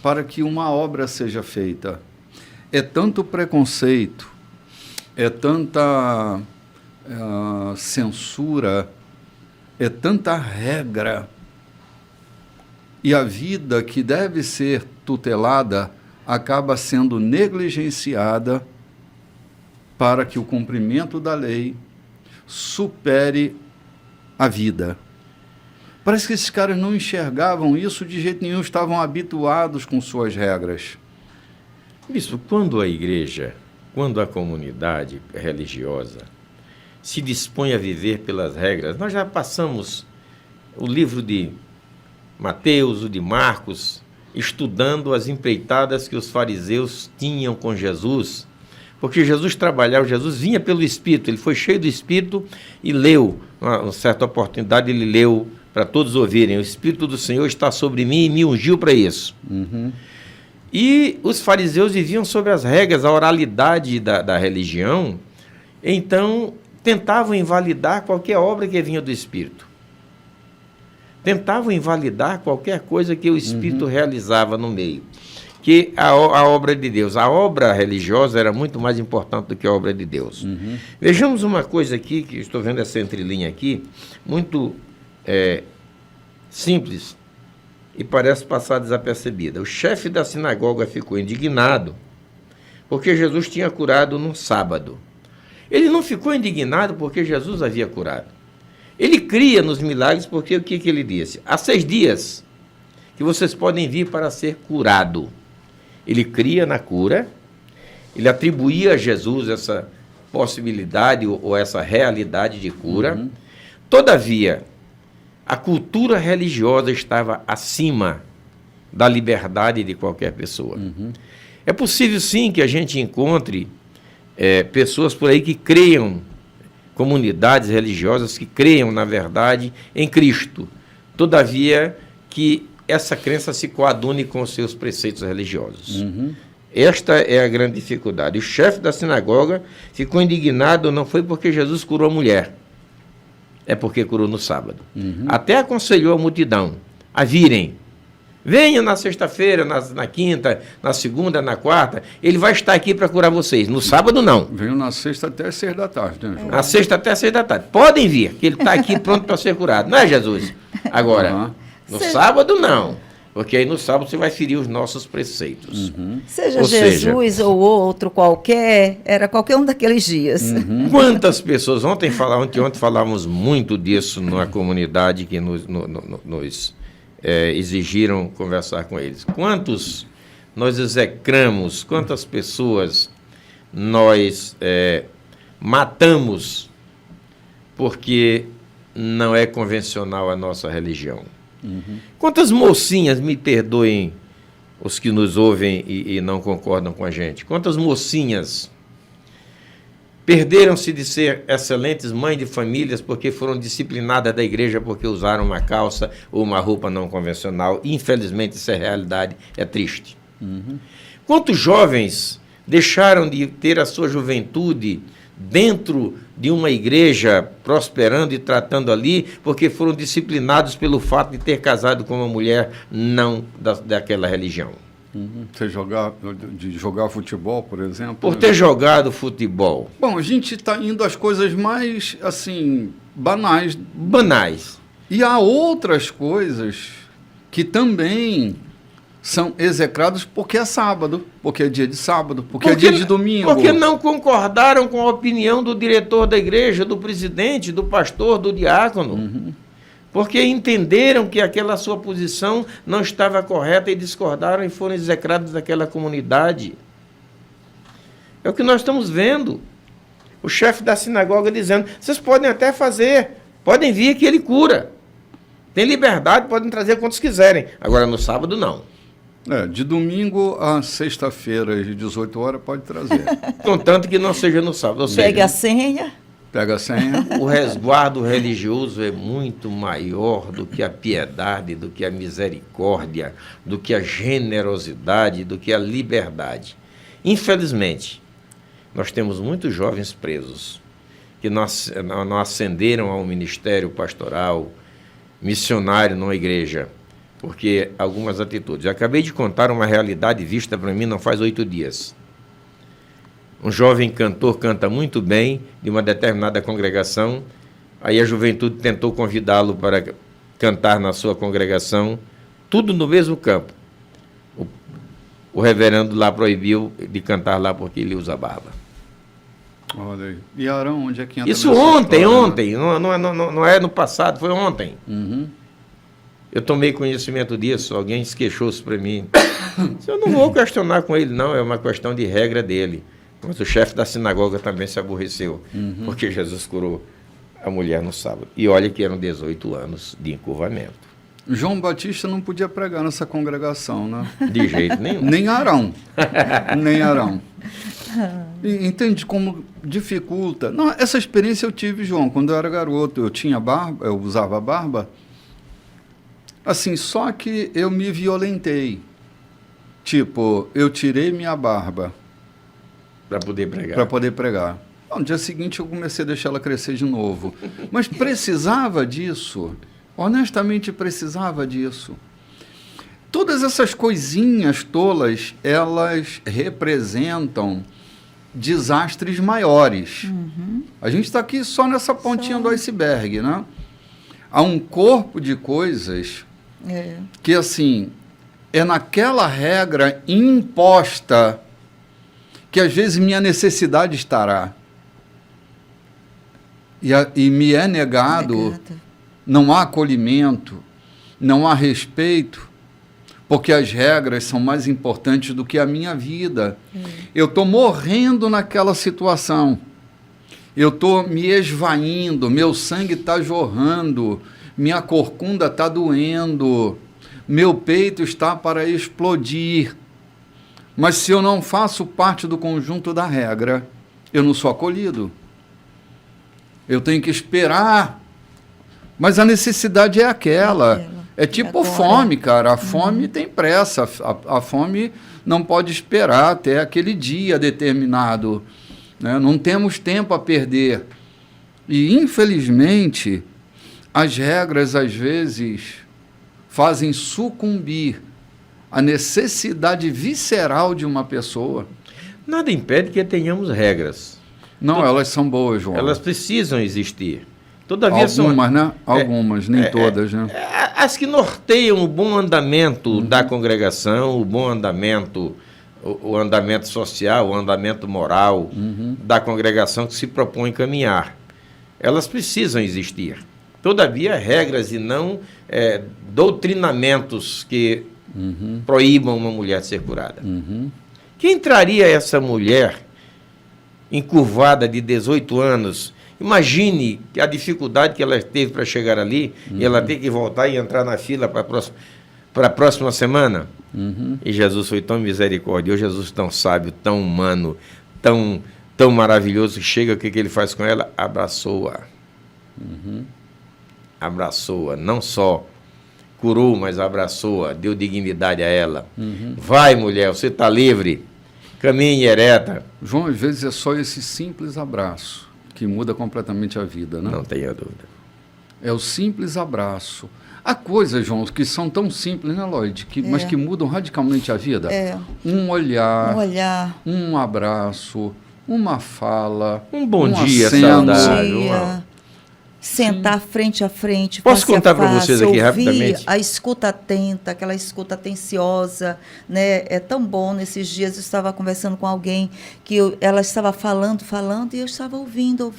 para que uma obra seja feita. É tanto preconceito, é tanta censura, é tanta regra, e a vida que deve ser tutelada acaba sendo negligenciada para que o cumprimento da lei supere a vida. Parece que esses caras não enxergavam isso de jeito nenhum, estavam habituados com suas regras. Isso, quando a igreja, quando a comunidade religiosa se dispõe a viver pelas regras, nós já passamos o livro de Mateus, o de Marcos, estudando as empreitadas que os fariseus tinham com Jesus, porque Jesus trabalhava, Jesus vinha pelo Espírito, ele foi cheio do Espírito e leu, uma certa oportunidade ele leu para todos ouvirem: o Espírito do Senhor está sobre mim e me ungiu para isso. E os fariseus viviam sobre as regras, a oralidade da religião, então tentavam invalidar qualquer obra que vinha do Espírito. Tentavam invalidar qualquer coisa que o Espírito realizava no meio. Que a obra de Deus, a obra religiosa era muito mais importante do que a obra de Deus. Vejamos uma coisa aqui, que estou vendo essa entrelinha aqui, muito simples e parece passar desapercebida. O chefe da sinagoga ficou indignado porque Jesus tinha curado no sábado. Ele não ficou indignado porque Jesus havia curado. Ele cria nos milagres porque o que ele disse? Há 6 dias que vocês podem vir para ser curado. Ele cria na cura, ele atribuía a Jesus essa possibilidade ou essa realidade de cura. Todavia, a cultura religiosa estava acima da liberdade de qualquer pessoa. É possível, sim, que a gente encontre pessoas por aí que creiam, comunidades religiosas que creiam, na verdade, em Cristo. Todavia, que essa crença se coadune com os seus preceitos religiosos. Esta é a grande dificuldade. O chefe da sinagoga ficou indignado, não foi porque Jesus curou a mulher, é porque curou no sábado. Até aconselhou a multidão a virem. Venham na sexta-feira, na quinta, na segunda, na quarta. Ele vai estar aqui para curar vocês. No sábado, não. Venham na sexta até 6 da tarde, né, João? Na sexta até 6 da tarde. Podem vir, que ele está aqui pronto para ser curado. Não é, Jesus? Agora, no sábado, não. Porque aí no sábado você vai ferir os nossos preceitos. Seja Jesus ou outro qualquer, era qualquer um daqueles dias. Quantas pessoas... Ontem falávamos muito disso na comunidade que nos exigiram conversar com eles. Quantos nós execramos, quantas pessoas nós matamos porque não é convencional a nossa religião. Quantas mocinhas, me perdoem os que nos ouvem e não concordam com a gente, quantas mocinhas perderam-se de ser excelentes mães de famílias porque foram disciplinadas da igreja porque usaram uma calça ou uma roupa não convencional. Infelizmente, essa realidade é triste. Quantos jovens deixaram de ter a sua juventude dentro de uma igreja, prosperando e tratando ali, porque foram disciplinados pelo fato de ter casado com uma mulher não daquela religião? De jogar futebol, por exemplo. Por ter jogado futebol. Bom, a gente está indo às coisas mais, assim, banais. Banais. E há outras coisas que também são execradas porque é sábado, porque é dia de sábado, porque é dia de domingo. Porque não concordaram com a opinião do diretor da igreja, do presidente, do pastor, do diácono. Porque entenderam que aquela sua posição não estava correta e discordaram e foram execrados daquela comunidade. É o que nós estamos vendo. O chefe da sinagoga dizendo, vocês podem até fazer, podem vir que ele cura. Tem liberdade, podem trazer quantos quiserem. Agora, no sábado, não. De domingo a sexta-feira, às 18 horas, pode trazer. Contanto que não seja no sábado. Ou seja, Pega a senha. Pega a senha. O resguardo religioso é muito maior do que a piedade, do que a misericórdia, do que a generosidade, do que a liberdade. Infelizmente, nós temos muitos jovens presos que não ascenderam ao ministério pastoral, missionário numa igreja, porque algumas atitudes. Eu acabei de contar uma realidade vista para mim não faz 8 dias. Um jovem cantor canta muito bem de uma determinada congregação, aí a juventude tentou convidá-lo para cantar na sua congregação, tudo no mesmo campo. O reverendo lá proibiu de cantar lá porque ele usa barba. Olha aí. E Arão, onde é que anda? Isso ontem, não é no passado, foi ontem. Eu tomei conhecimento disso, alguém se queixou-se para mim. Eu não vou questionar com ele, não, é uma questão de regra dele. Mas o chefe da sinagoga também se aborreceu, porque Jesus curou a mulher no sábado. E olha que eram 18 anos de encurvamento. João Batista não podia pregar nessa congregação, né? De jeito nenhum. Nem Arão. Nem Arão. E entende como dificulta? Não, essa experiência eu tive, João, quando eu era garoto. Eu tinha barba, eu usava barba. Assim, só que eu me violentei. Tipo, eu tirei minha barba. Para poder pregar. Para poder pregar. No dia seguinte eu comecei a deixar ela crescer de novo. Mas precisava disso. Honestamente, precisava disso. Todas essas coisinhas tolas, elas representam desastres maiores. A gente está aqui só nessa pontinha do iceberg, né? Há um corpo de coisas que, assim, é naquela regra imposta que às vezes minha necessidade estará. e me é negado, não há acolhimento, não há respeito, porque as regras são mais importantes do que a minha vida. Eu estou morrendo naquela situação, eu estou me esvaindo, meu sangue está jorrando, minha corcunda está doendo, meu peito está para explodir. Mas se eu não faço parte do conjunto da regra, eu não sou acolhido. Eu tenho que esperar. Mas a necessidade é aquela. É tipo fome, cara. A fome tem pressa. A fome não pode esperar até aquele dia determinado. Né? Não temos tempo a perder. E, infelizmente, as regras, às vezes, fazem sucumbir a necessidade visceral de uma pessoa. Nada impede que tenhamos regras. Não, elas são boas, João. Elas precisam existir. Todavia algumas, né? Algumas, nem todas, né? As que norteiam o bom andamento da congregação, o bom andamento, o andamento social, o andamento moral da congregação que se propõe caminhar. Elas precisam existir. Todavia, regras e não doutrinamentos que proíbam uma mulher de ser curada. Quem traria essa mulher encurvada de 18 anos? Imagine a dificuldade que ela teve para chegar ali e ela ter que voltar e entrar na fila para a próxima semana. E Jesus foi tão misericordioso, Jesus tão sábio, tão humano, tão maravilhoso, que chega, o que ele faz com ela? Abraçou-a. Abraçou-a, não só curou, mas abraçou-a, deu dignidade a ela. Vai, mulher, você está livre, caminhe ereta. João, às vezes é só esse simples abraço que muda completamente a vida, né? Não tenha dúvida. É o simples abraço. Há coisas, João, que são tão simples, né, Lloyd? Mas que mudam radicalmente a vida. Um olhar, um abraço, uma fala, um bom dia saudável. Sentar frente a frente. Posso contar para vocês aqui rapidamente? A escuta atenta, aquela escuta atenciosa, né? É tão bom. Nesses dias eu estava conversando com alguém que ela estava falando e eu estava ouvindo.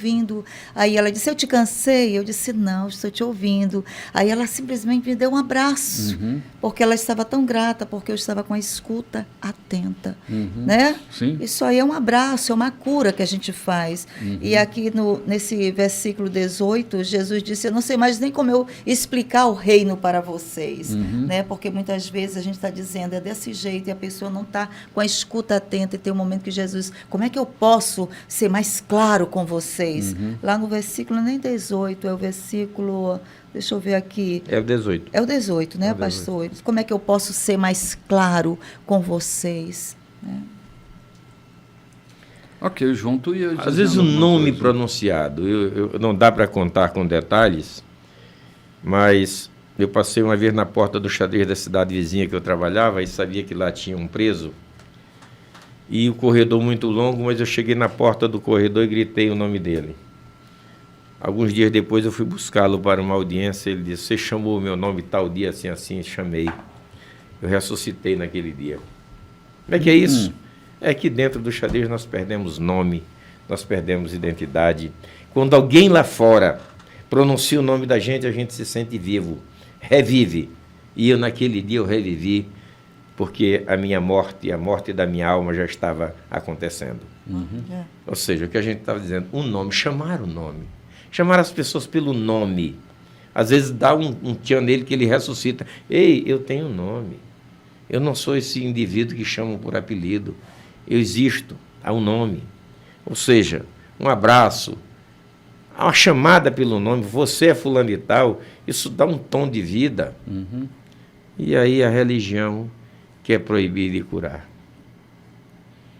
Aí ela disse, eu te cansei? Eu disse, não, estou te ouvindo. Aí ela simplesmente me deu um abraço, porque ela estava tão grata, porque eu estava com a escuta atenta, né? Sim. Isso aí é um abraço, é uma cura que a gente faz. E aqui nesse versículo 18, Jesus disse, eu não sei mais nem como eu explicar o reino para vocês, né? Porque muitas vezes a gente está dizendo, é desse jeito, e a pessoa não está com a escuta atenta, e tem um momento que Jesus, como é que eu posso ser mais claro com vocês? Lá no versículo, nem 18, é o versículo, deixa eu ver aqui. É o 18. É o 18, né, pastor? Como é que eu posso ser mais claro com vocês? Né? Ok, João, tu ia às vezes o nome pronunciado, eu não dá para contar com detalhes, mas eu passei uma vez na porta do xadrez da cidade vizinha que eu trabalhava e sabia que lá tinha um preso, e o corredor muito longo, mas eu cheguei na porta do corredor e gritei o nome dele. Alguns dias depois eu fui buscá-lo para uma audiência, ele disse, você chamou o meu nome tal dia, assim, assim, chamei. Eu ressuscitei naquele dia. Como é que é isso? É que dentro do xadrez nós perdemos nome, nós perdemos identidade. Quando alguém lá fora pronuncia o nome da gente, a gente se sente vivo, revive. E eu naquele dia eu revivi, porque a minha morte e a morte da minha alma já estava acontecendo. Ou seja, o que a gente estava dizendo, um nome, chamar o nome. Chamar as pessoas pelo nome. Às vezes dá um tchan nele que ele ressuscita. Ei, eu tenho um nome. Eu não sou esse indivíduo que chamam por apelido. Eu existo, há um nome. Ou seja, um abraço, uma chamada pelo nome, você é fulano e tal, isso dá um tom de vida. E aí a religião quer proibir de curar.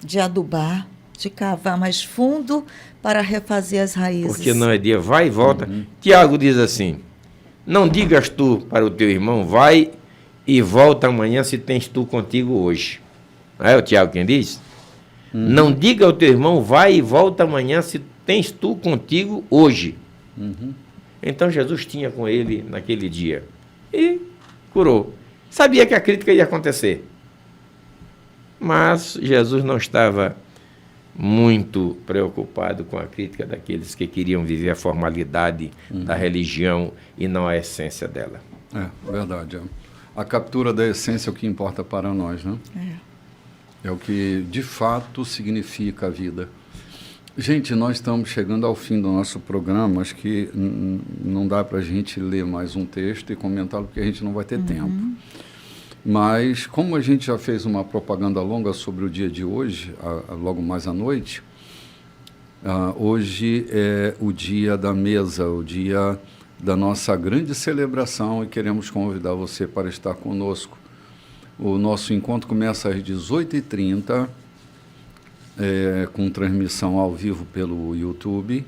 De adubar, de cavar mais fundo para refazer as raízes. Porque não é dia, vai e volta. Tiago diz assim, não digas tu para o teu irmão, vai e volta amanhã se tens tu contigo hoje. Não é o Tiago quem diz? Não diga ao teu irmão, vai e volta amanhã se tens tu contigo hoje. Então Jesus tinha com ele naquele dia e curou. Sabia que a crítica ia acontecer. Mas Jesus não estava muito preocupado com a crítica daqueles que queriam viver a formalidade da religião e não a essência dela. É, verdade. A captura da essência é o que importa para nós, né? É o que, de fato, significa a vida. Gente, nós estamos chegando ao fim do nosso programa. Acho que não dá para a gente ler mais um texto e comentá-lo, porque a gente não vai ter tempo. Mas, como a gente já fez uma propaganda longa sobre o dia de hoje, logo mais à noite, hoje é o dia da mesa, o dia da nossa grande celebração, e queremos convidar você para estar conosco. O nosso encontro começa às 18h30, com transmissão ao vivo pelo YouTube.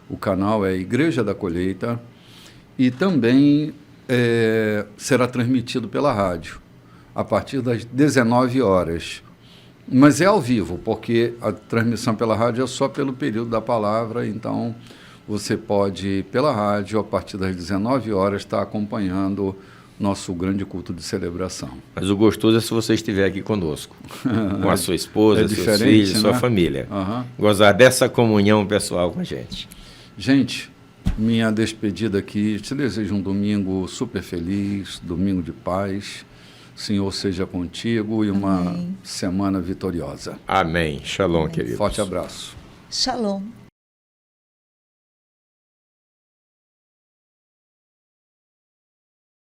O canal é Igreja da Colheita, e também será transmitido pela rádio, a partir das 19 horas. Mas é ao vivo, porque a transmissão pela rádio é só pelo período da palavra, então você pode, pela rádio, a partir das 19 horas, estar acompanhando nosso grande culto de celebração. Mas o gostoso é se você estiver aqui conosco, com a sua esposa, seus filhos, sua família. Gozar dessa comunhão pessoal com a gente. Gente, minha despedida aqui, te desejo um domingo super feliz, domingo de paz. O Senhor seja contigo e uma semana vitoriosa. Amém. Shalom, queridos. Forte abraço. Shalom.